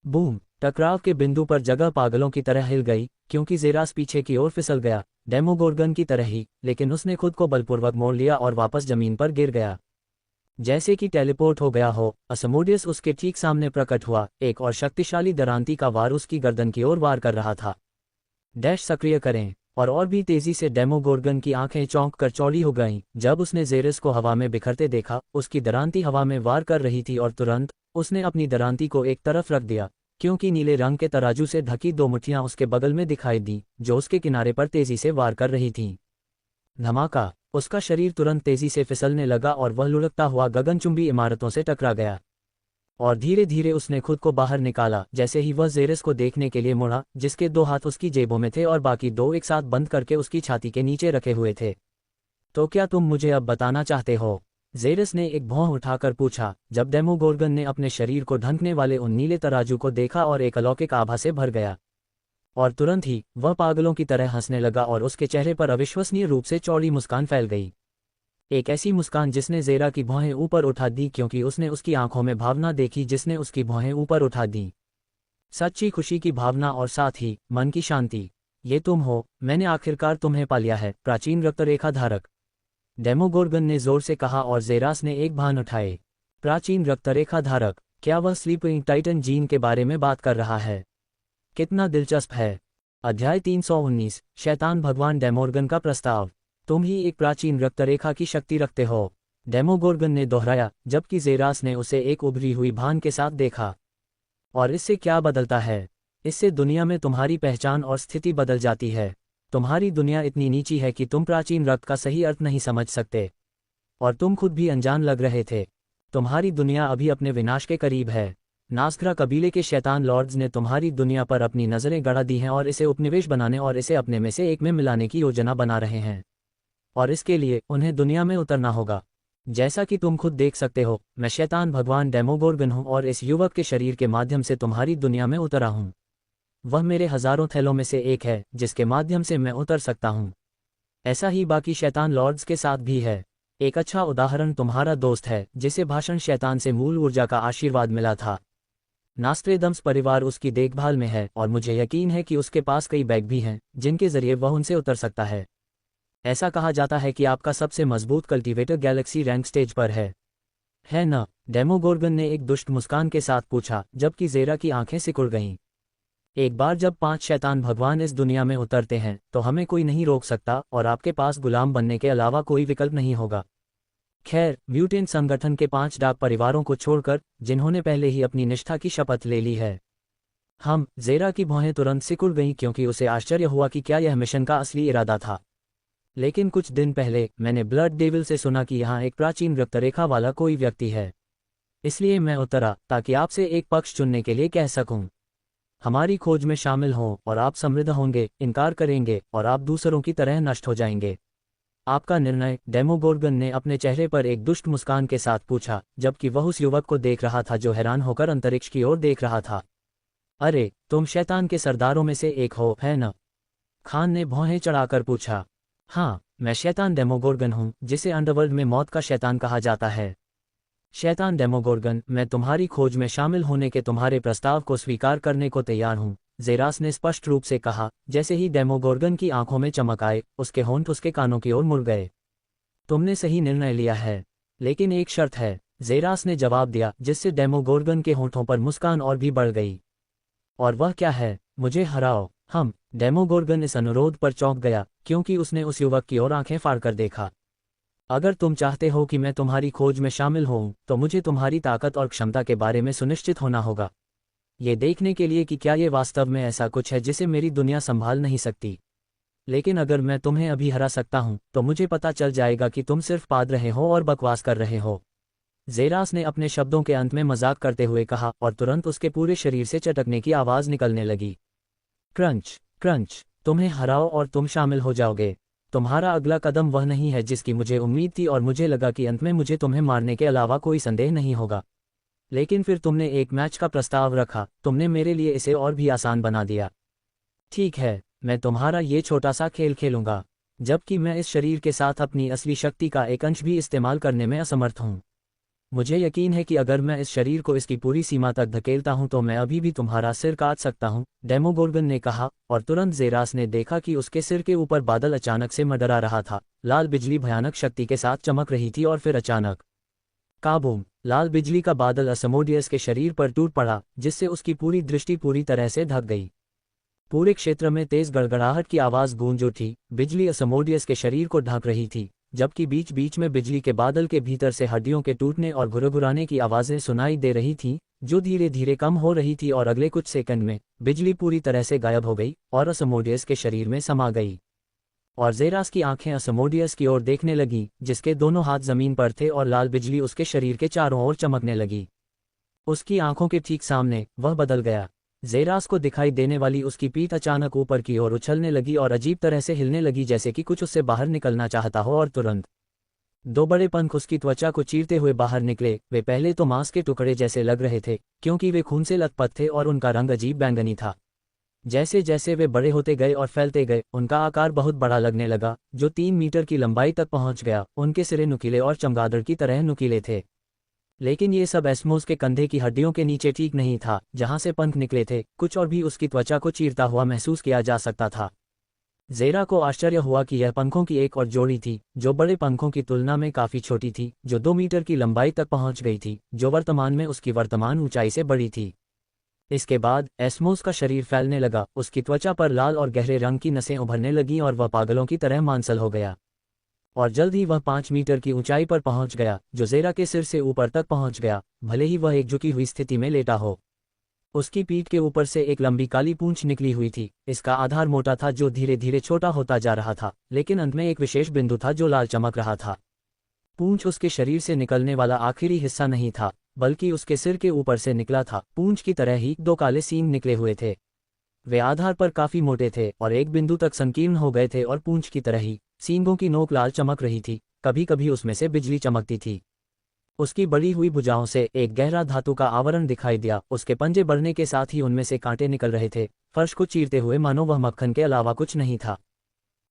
बूम! टकराव के बिंदु पर जगह पागलों की तरह हिल गई, क्योंकि ज़ेरास पीछे की ओर फिसल गया, डेमोगोर्गन की तरह ही, लेकिन उसने खुद को बलपूर्वक मोड़ लिया और वापस जमीन पर गिर गया। जैसे कि टेलीपोर्ट हो गया हो, असमोडियस उसके ठीक सामने प्रकट हुआ। एक और शक्तिशाली दरांती का वार उसकी गर्दन की ओर वार कर रहा था। डैश सक्रिय करें। और भी तेजी से डेमोगोर्गन की आंखें चौंक कर चौड़ी हो गईं जब उसने ज़ेरस को हवा में बिखरते देखा। उसकी दरांती हवा में वार कर रही थी, और तुरंत उसने अपनी दरांती को एक तरफ रख दिया, क्योंकि नीले रंग के तराजू से ढकी 2 मुट्ठियां उसके बगल में दिखाई दी, जो उसके किनारे पर तेजी से वार कर रही थीं। धमाका! उसका शरीर तुरंत तेजी से फिसलने लगा, और वह लुढ़कता हुआ गगनचुंबी इमारतों से टकरा गया। और धीरे धीरे उसने खुद को बाहर निकाला। जैसे ही वह ज़ेरस को देखने के लिए मुड़ा, जिसके 2 हाथ उसकी जेबों में थे और बाकी 2 एक साथ बंद करके उसकी छाती के नीचे रखे हुए थे। तो क्या तुम मुझे अब बताना चाहते हो? ज़ेरस ने एक भौं उठाकर पूछा, जब डेमोगोर्गन ने अपने शरीर को ढंकने वाले उन नीले तराजू को देखा और एक अलौकिक आभा से भर गया। और तुरंत ही वह पागलों की तरह हंसने लगा, और उसके चेहरे पर अविश्वसनीय रूप से चौड़ी मुस्कान फैल गई। एक ऐसी मुस्कान जिसने ज़ेरा की भौहें ऊपर उठा दी, क्योंकि उसने उसकी आंखों में भावना देखी जिसने उसकी भौहें ऊपर उठा दी। सच्ची खुशी की भावना, और साथ ही मन की शांति। ये तुम हो, मैंने आखिरकार तुम्हें पा लिया है, प्राचीन रक्तरेखा धारक, डेमोगोर्गन ने जोर से कहा, और ज़ेरास ने एक भान उठाए। प्राचीन रक्तरेखा धारक? क्या वह स्लीपिंग टाइटन जीन के बारे में बात कर रहा है? कितना दिलचस्प है। अध्याय 319, शैतान भगवान डेमोर्गन का प्रस्ताव। तुम ही एक प्राचीन रक्तरेखा की शक्ति रखते हो, डेमोगोर्गन ने दोहराया, जबकि ज़ेरास ने उसे एक उभरी हुई भान के साथ देखा। और इससे क्या बदलता है? इससे दुनिया में तुम्हारी पहचान और स्थिति बदल जाती है। तुम्हारी दुनिया इतनी नीची है कि तुम प्राचीन रक्त का सही अर्थ नहीं समझ सकते, और तुम खुद भी अनजान लग रहे थे। तुम्हारी दुनिया अभी अपने विनाश के करीब है। नास्ग्रा कबीले के शैतान लॉर्ड्स ने तुम्हारी दुनिया पर अपनी नज़रें गड़ा दी हैं, और इसे उपनिवेश बनाने और इसे अपने में से एक में मिलाने की योजना बना रहे हैं। और इसके लिए उन्हें दुनिया में उतरना होगा। जैसा कि तुम खुद देख सकते हो, मैं शैतान भगवान डेमोगोर्गन हूँ, और इस युवक के शरीर के माध्यम से तुम्हारी दुनिया में उतरा हूँ। वह मेरे हजारों थैलों में से एक है, जिसके माध्यम से मैं उतर सकता हूँ। ऐसा ही बाकी शैतान लॉर्ड्स के साथ भी है। एक अच्छा उदाहरण तुम्हारा दोस्त है जिसे भाषण शैतान से मूल ऊर्जा का आशीर्वाद मिला था। नास्ट्रेदम्स परिवार उसकी देखभाल में है और मुझे यकीन है कि उसके पास कई बैग भी हैं जिनके जरिए वह उनसे उतर सकता है। ऐसा कहा जाता है कि आपका सबसे मजबूत कल्टीवेटर गैलेक्सी रैंक स्टेज पर है ना? डेमोगोर्गन ने एक दुष्ट मुस्कान के साथ पूछा, जबकि ज़ेरा की आंखें सिकुड़ गईं। एक बार जब 5 शैतान भगवान इस दुनिया में उतरते हैं तो हमें कोई नहीं रोक सकता और आपके पास गुलाम बनने के अलावा कोई विकल्प नहीं होगा। खैर, म्यूटेंट संगठन के 5 डाक परिवारों को छोड़कर, जिन्होंने पहले ही अपनी निष्ठा की शपथ ले ली है। ज़ेरा की भौहें तुरंत सिकुड़ गईं क्योंकि उसे आश्चर्य हुआ कि क्या यह मिशन का असली इरादा था। लेकिन कुछ दिन पहले मैंने ब्लड डेविल से सुना कि यहाँ एक प्राचीन रक्तरेखा वाला कोई व्यक्ति है। इसलिए मैं उतरा ताकि आपसे एक पक्ष चुनने के लिए कह सकूं। हमारी खोज में शामिल हों और आप समृद्ध होंगे, इनकार करेंगे और आप दूसरों की तरह नष्ट हो जाएंगे। आपका निर्णय? डेमोगोर्गन ने अपने चेहरे पर एक दुष्ट मुस्कान के साथ पूछा, जबकि वह उस युवक को देख रहा था जो हैरान होकर अंतरिक्ष की ओर देख रहा था। अरे, तुम शैतान के सरदारों में से एक हो, है न? खान ने भौहें चढ़ाकर पूछा। हाँ, मैं शैतान डेमोगोर्गन हूँ, जिसे अंडरवर्ल्ड में मौत का शैतान कहा जाता है। शैतान डेमोगोर्गन, मैं तुम्हारी खोज में शामिल होने के तुम्हारे प्रस्ताव को स्वीकार करने को तैयार हूँ, ज़ेरास ने स्पष्ट रूप से कहा। जैसे ही डेमोगोर्गन की आंखों में चमक आए, उसके होंठ उसके कानों की ओर मुड़ गए। तुमने सही निर्णय लिया है, लेकिन एक शर्त है, ज़ेरास ने जवाब दिया, जिससे डेमोगोर्गन के होंठों पर मुस्कान और भी बढ़ गई। और वह क्या है? मुझे हराओ। डेमोगोर्गन इस अनुरोध पर चौंक गया, क्योंकि उसने उस युवक की ओर आंखें फाड़कर देखा। अगर तुम चाहते हो कि मैं तुम्हारी खोज में शामिल होऊं, तो मुझे तुम्हारी ताकत और क्षमता के बारे में सुनिश्चित होना होगा, ये देखने के लिए कि क्या ये वास्तव में ऐसा कुछ है जिसे मेरी दुनिया संभाल नहीं सकती। लेकिन अगर मैं तुम्हें अभी हरा सकता हूं, तो मुझे पता चल जाएगा कि तुम सिर्फ पाद रहे हो और बकवास कर रहे हो। ज़ेरास ने अपने शब्दों के अंत में मजाक करते हुए कहा, और तुरंत उसके पूरे शरीर से चटकने की आवाज निकलने लगी। क्रंच क्रंच, तुम्हें हराओ और तुम शामिल हो जाओगे। तुम्हारा अगला कदम वह नहीं है जिसकी मुझे उम्मीद थी, और मुझे लगा कि अंत में मुझे तुम्हें मारने के अलावा कोई संदेह नहीं होगा। लेकिन फिर तुमने एक मैच का प्रस्ताव रखा, तुमने मेरे लिए इसे और भी आसान बना दिया। ठीक है, मैं तुम्हारा ये छोटा सा खेल खेलूंगा, जबकि मैं इस शरीर के साथ अपनी असली शक्ति का एक अंश भी इस्तेमाल करने में असमर्थ हूँ। मुझे यकीन है कि अगर मैं इस शरीर को इसकी पूरी सीमा तक धकेलता हूं तो मैं अभी भी तुम्हारा सिर काट सकता हूं, डेमोगोर्गन ने कहा, और तुरंत ज़ेरास ने देखा कि उसके सिर के ऊपर बादल अचानक से मंडरा रहा था। लाल बिजली भयानक शक्ति के साथ चमक रही थी और फिर अचानक काबूम! लाल बिजली का बादल असमोडियस के शरीर पर टूट पड़ा, जिससे उसकी पूरी दृष्टि पूरी तरह से ढक गई। पूरे क्षेत्र में तेज गड़गड़ाहट की आवाज गूंज उठी। बिजली असमोडियस के शरीर को ढक रही थी, जबकि बीच बीच में बिजली के बादल के भीतर से हड्डियों के टूटने और गुरगुराने की आवाजें सुनाई दे रही थीं, जो धीरे धीरे कम हो रही थी, और अगले कुछ सेकंड में बिजली पूरी तरह से गायब हो गई और असमोडियस के शरीर में समा गई। और ज़ेरास की आंखें असमोडियस की ओर देखने लगीं, जिसके दोनों हाथ जमीन पर थे, और लाल बिजली उसके शरीर के चारों ओर चमकने लगी। उसकी आंखों के ठीक सामने वह बदल गया। ज़ेरास को दिखाई देने वाली उसकी पीठ अचानक ऊपर की ओर उछलने लगी और अजीब तरह से हिलने लगी, जैसे कि कुछ उससे बाहर निकलना चाहता हो, और तुरंत 2 बड़े पंख उसकी त्वचा को चीरते हुए बाहर निकले। वे पहले तो मांस के टुकड़े जैसे लग रहे थे, क्योंकि वे खून से लथपथ थे और उनका रंग अजीब बैंगनी था। जैसे जैसे वे बड़े होते गए और फैलते गए, उनका आकार बहुत बड़ा लगने लगा, जो 3 मीटर की लंबाई तक पहुंच गया। उनके सिरे नुकीले और चमगादड़ की तरह नुकीले थे। लेकिन ये सब एस्मोस के कंधे की हड्डियों के नीचे ठीक नहीं था, जहां से पंख निकले थे। कुछ और भी उसकी त्वचा को चीरता हुआ महसूस किया जा सकता था। ज़ेरा को आश्चर्य हुआ कि यह पंखों की एक और जोड़ी थी, जो बड़े पंखों की तुलना में काफी छोटी थी, जो 2 मीटर की लंबाई तक पहुंच गई थी, जो वर्तमान में उसकी वर्तमान ऊंचाई से बड़ी थी। इसके बाद एस्मोस का शरीर फैलने लगा, उसकी त्वचा पर लाल और गहरे रंग की नसें उभरने लगीं और वह पागलों की तरह मांसल हो गया। और जल्द ही वह 5 मीटर की ऊंचाई पर पहुंच गया, जो ज़ेरा के सिर से ऊपर तक पहुंच गया, भले ही वह एक झुकी हुई स्थिति में लेटा हो। उसकी पीठ के ऊपर से एक लंबी काली पूंछ निकली हुई थी। इसका आधार मोटा था, जो धीरे धीरे छोटा होता जा रहा था, लेकिन अंत में एक विशेष बिंदु था जो लाल चमक रहा था। पूंछ उसके शरीर से निकलने वाला आखिरी हिस्सा नहीं था, बल्कि उसके सिर के ऊपर से निकला था। पूंछ की तरह ही 2 काले सींग निकले हुए थे। वे आधार पर काफी मोटे थे और एक बिंदु तक संकीर्ण हो गए थे, और पूंछ की तरह ही सींगों की नोक लाल चमक रही थी। कभी कभी उसमें से बिजली चमकती थी। उसकी बड़ी हुई भुजाओं से एक गहरा धातु का आवरण दिखाई दिया। उसके पंजे बढ़ने के साथ ही उनमें से कांटे निकल रहे थे, फर्श को चीरते हुए, मानो वह मक्खन के अलावा कुछ नहीं था।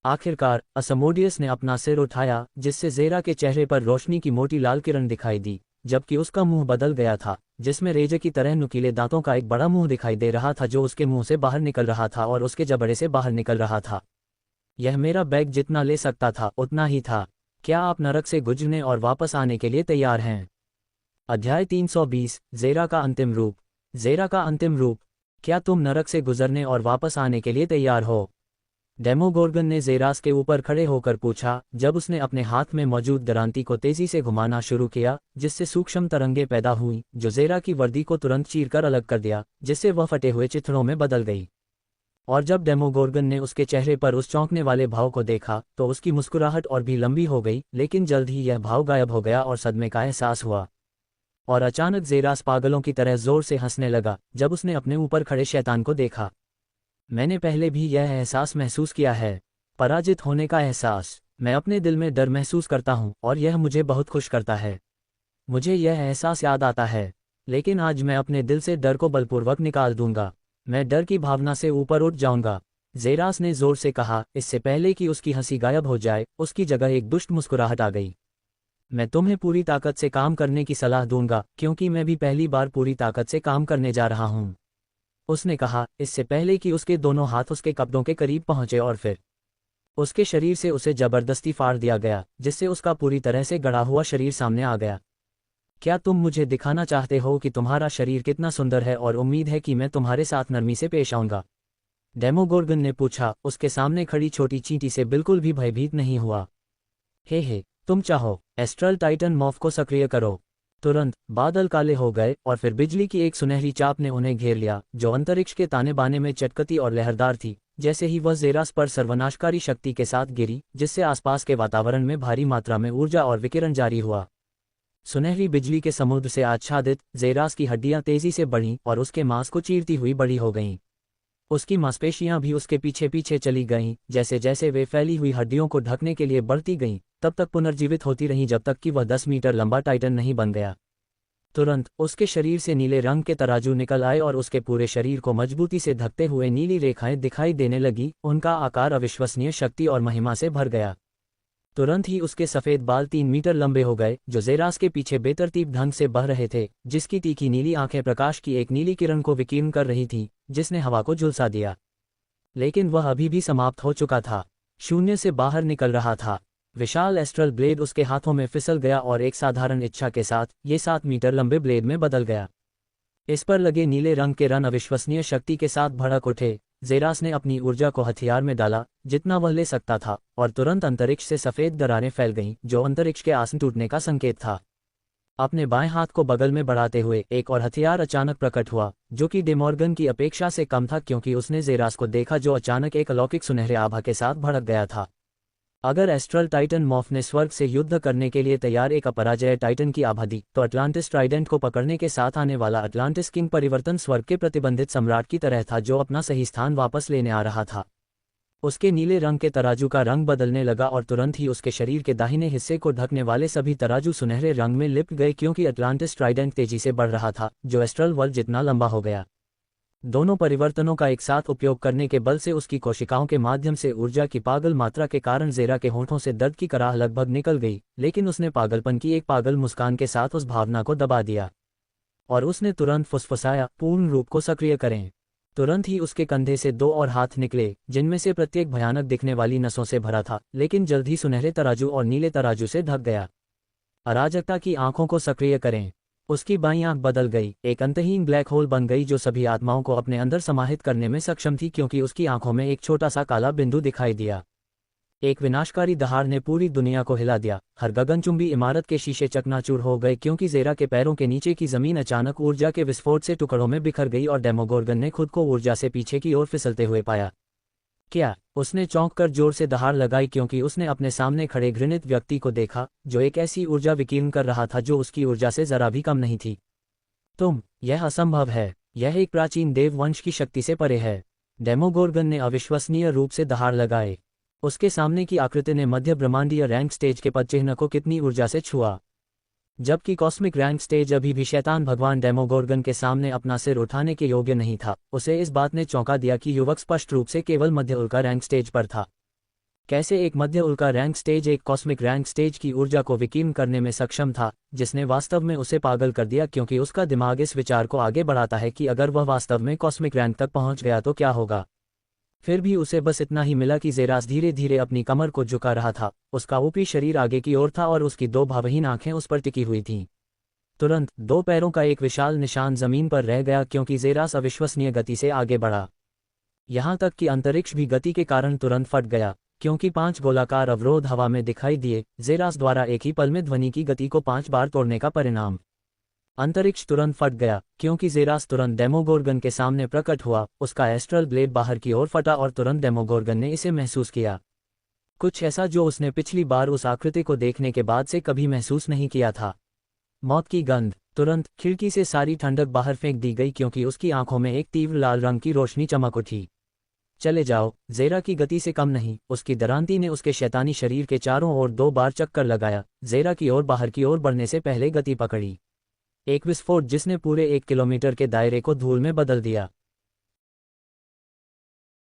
आखिरकार असमोडियस ने अपना सिर उठाया, जिससे ज़ेरा के चेहरे पर रोशनी की मोटी लाल किरण दिखाई दी, जबकि उसका मुंह बदल गया था, जिसमें रेजे की तरह नुकीले दांतों का एक बड़ा मुंह दिखाई दे रहा था जो उसके मुंह से बाहर निकल रहा था और उसके जबड़े से बाहर निकल रहा था। यह मेरा बैग जितना ले सकता था उतना ही था। क्या आप नरक से गुजरने और वापस आने के लिए तैयार हैं? अध्याय 320, ज़ेरा का अंतिम रूप। ज़ेरा का अंतिम रूप। क्या तुम नरक से गुजरने और वापस आने के लिए तैयार हो? डेमोगोर्गन ने ज़ेरास के ऊपर खड़े होकर पूछा, जब उसने अपने हाथ में मौजूद दरांती को तेजी से घुमाना शुरू किया, जिससे सूक्ष्म तरंगें पैदा हुईं, जो ज़ेरा की वर्दी को तुरंत चीरकर अलग कर दिया, जिससे वह फटे हुए चिथड़ों में बदल गई। और जब डेमोगोर्गन ने उसके चेहरे पर उस चौंकने वाले भाव को देखा, तो उसकी मुस्कुराहट और भी लंबी हो गई, लेकिन जल्द ही यह भाव गायब हो गया और सदमे का एहसास हुआ। और अचानक ज़ेरास पागलों की तरह जोर से हंसने लगा, जब उसने अपने ऊपर खड़े शैतान को देखा। मैंने पहले भी यह एहसास महसूस किया है, पराजित होने का एहसास। मैं अपने दिल में डर महसूस करता हूँ और यह मुझे बहुत खुश करता है। मुझे यह एहसास याद आता है, लेकिन आज मैं अपने दिल से डर को बलपूर्वक निकाल दूंगा। मैं डर की भावना से ऊपर उठ जाऊंगा, ज़ेरास ने जोर से कहा। इससे पहले कि उसकी हंसी गायब हो जाए, उसकी जगह एक दुष्ट मुस्कुराहट आ गई। मैं तुम्हें पूरी ताकत से काम करने की सलाह दूंगा, क्योंकि मैं भी पहली बार पूरी ताकत से काम करने जा रहा हूँ, उसने कहा, इससे पहले कि उसके दोनों हाथ उसके कपड़ों के करीब पहुंचे और फिर उसके शरीर से उसे जबरदस्ती फाड़ दिया गया, जिससे उसका पूरी तरह से गड़ा हुआ शरीर सामने आ गया। क्या तुम मुझे दिखाना चाहते हो कि तुम्हारा शरीर कितना सुंदर है और उम्मीद है कि मैं तुम्हारे साथ नरमी से पेश आऊंगा? डेमोगोर्गन ने पूछा, उसके सामने खड़ी छोटी चींटी से बिल्कुल भी भयभीत नहीं हुआ। हे, तुम चाहो, एस्ट्रल टाइटन मॉर्फ को सक्रिय करो। तुरंत बादल काले हो गए और फिर बिजली की एक सुनहरी चाप ने उन्हें घेर लिया, जो अंतरिक्ष के ताने बाने में चटकती और लहरदार थी। जैसे ही वह ज़ेरास पर सर्वनाशकारी शक्ति के साथ गिरी, जिससे आसपास के वातावरण में भारी मात्रा में ऊर्जा और विकिरण जारी हुआ। सुनहरी बिजली के समुद्र से आच्छादित ज़ेरास की हड्डियां तेजी से बढ़ीं और उसके मांस को चीरती हुई बड़ी हो गईं। उसकी मांसपेशियां भी उसके पीछे पीछे चली गईं। जैसे जैसे वे फैली हुई हड्डियों को ढकने के लिए बढ़ती गईं, तब तक पुनर्जीवित होती रहीं जब तक कि वह 10 मीटर लंबा टाइटन नहीं बन गया। तुरंत उसके शरीर से नीले रंग के तराजू निकल आए और उसके पूरे शरीर को मजबूती से ढकते हुए नीली रेखाएं दिखाई देने लगी। उनका आकार अविश्वसनीय शक्ति और महिमा से भर गया। तुरंत ही उसके सफ़ेद बाल 3 मीटर लंबे हो गए, जो ज़ेरास के पीछे बेतरतीब ढंग से बह रहे थे, जिसकी तीखी नीली आंखें प्रकाश की एक नीली किरण को विकीर्ण कर रही थीं, जिसने हवा को झुलसा दिया। लेकिन वह अभी भी समाप्त हो चुका था, शून्य से बाहर निकल रहा था। विशाल एस्ट्रल ब्लेड उसके हाथों में फिसल गया और एक साधारण इच्छा के साथ ये 7 मीटर लंबे ब्लेड में बदल गया। इस पर लगे नीले रंग के रन अविश्वसनीय शक्ति के साथ भड़क उठे। ज़ेरास ने अपनी ऊर्जा को हथियार में डाला, जितना वह ले सकता था, और तुरंत अंतरिक्ष से सफ़ेद दरारें फैल गईं, जो अंतरिक्ष के आसन टूटने का संकेत था। अपने बाएं हाथ को बगल में बढ़ाते हुए एक और हथियार अचानक प्रकट हुआ, जो कि डेमॉर्गन की अपेक्षा से कम था, क्योंकि उसने ज़ेरास को देखा जो अचानक एक अलौकिक सुनहरे आभा के साथ भड़क गया था। अगर एस्ट्रल टाइटन मॉर्फ ने स्वर्ग से युद्ध करने के लिए तैयार एक अपराजय टाइटन की आभा दी, तो अटलांटिस ट्राइडेंट को पकड़ने के साथ आने वाला अटलांटिस किंग परिवर्तन स्वर्ग के प्रतिबंधित सम्राट की तरह था, जो अपना सही स्थान वापस लेने आ रहा था। उसके नीले रंग के तराजू का रंग बदलने लगा और तुरंत ही उसके शरीर के दाहिने हिस्से को ढकने वाले सभी तराजू सुनहरे रंग में लिपट गए, क्योंकि अटलांटिस ट्राइडेंट तेजी से बढ़ रहा था, जो एस्ट्रल वर्ल्ड जितना लंबा हो गया। दोनों परिवर्तनों का एक साथ उपयोग करने के बल से उसकी कोशिकाओं के माध्यम से ऊर्जा की पागल मात्रा के कारण ज़ेरा के होंठों से दर्द की कराह लगभग निकल गई, लेकिन उसने पागलपन की एक पागल मुस्कान के साथ उस भावना को दबा दिया और उसने तुरंत फुसफुसाया, पूर्ण रूप को सक्रिय करें। तुरंत ही उसके कंधे से 2 और हाथ निकले, जिनमें से प्रत्येक भयानक दिखने वाली नसों से भरा था, लेकिन जल्द ही सुनहरे तराजू और नीले तराजू से ढक गया। अराजकता की आंखों को सक्रिय करें। उसकी बाईं आंख बदल गई, एक अंतहीन ब्लैक होल बन गई जो सभी आत्माओं को अपने अंदर समाहित करने में सक्षम थी, क्योंकि उसकी आंखों में एक छोटा सा काला बिंदु दिखाई दिया। एक विनाशकारी दहाड़ ने पूरी दुनिया को हिला दिया। हर गगनचुंबी इमारत के शीशे चकनाचूर हो गए, क्योंकि ज़ेरा के पैरों के नीचे की जमीन अचानक ऊर्जा के विस्फोट से टुकड़ों में बिखर गई और डेमोगोर्गन ने खुद को ऊर्जा से पीछे की ओर फिसलते हुए पाया। क्या? उसने चौंक कर जोर से दहाड़ लगाई, क्योंकि उसने अपने सामने खड़े घृणित व्यक्ति को देखा, जो एक ऐसी ऊर्जा विकीर्ण कर रहा था जो उसकी ऊर्जा से जरा भी कम नहीं थी। यह असंभव है। यह एक प्राचीन देववंश की शक्ति से परे है। डेमोगोर्गन ने अविश्वसनीय रूप से दहाड़ लगाए। उसके सामने की आकृति ने मध्य ब्रह्मांडीय रैंक स्टेज के पदचिह्न को कितनी ऊर्जा से छुआ, जबकि कॉस्मिक रैंक स्टेज अभी भी शैतान भगवान डेमोगोर्गन के सामने अपना सिर उठाने के योग्य नहीं था। उसे इस बात ने चौंका दिया कि युवक स्पष्ट रूप से केवल मध्य उल्का रैंक स्टेज पर था। कैसे एक मध्य उल्का रैंक स्टेज एक कॉस्मिक रैंक स्टेज की ऊर्जा को विकीर्ण करने में सक्षम था, जिसने वास्तव में उसे पागल कर दिया, क्योंकि उसका दिमाग इस विचार को आगे बढ़ाता है कि अगर वह वास्तव में कॉस्मिक रैंक तक पहुंच गया तो क्या होगा। फिर भी उसे बस इतना ही मिला कि ज़ेरास धीरे धीरे अपनी कमर को झुका रहा था, उसका ऊपरी शरीर आगे की ओर था और उसकी दो भावहीन आंखें उस पर टिकी हुई थीं। तुरंत दो पैरों का एक विशाल निशान जमीन पर रह गया, क्योंकि ज़ेरास अविश्वसनीय गति से आगे बढ़ा। यहाँ तक कि अंतरिक्ष भी गति के कारण तुरंत फट गया, क्योंकि 5 गोलाकार अवरोध हवा में दिखाई दिए, ज़ेरास द्वारा एक ही पल में ध्वनि की गति को 5 बार तोड़ने का परिणाम। अंतरिक्ष तुरंत फट गया, क्योंकि ज़ेरास तुरंत डेमोगोर्गन के सामने प्रकट हुआ, उसका एस्ट्रल ब्लेड बाहर की ओर फटा और तुरंत डेमोगोर्गन ने इसे महसूस किया। कुछ ऐसा जो उसने पिछली बार उस आकृति को देखने के बाद से कभी महसूस नहीं किया था। मौत की गंध। तुरंत खिड़की से सारी ठंडक बाहर फेंक दी गई, क्योंकि उसकी आंखों में एक तीव्र लाल रंग की रोशनी चमक उठी। चले जाओ। ज़ेरा की गति से कम नहीं, उसकी दरांती ने उसके शैतानी शरीर के चारों ओर 2 बार चक्कर लगाया, ज़ेरा की ओर बाहर की ओर बढ़ने से पहले गति पकड़ी। एक विस्फोट जिसने पूरे 1 किलोमीटर के दायरे को धूल में बदल दिया।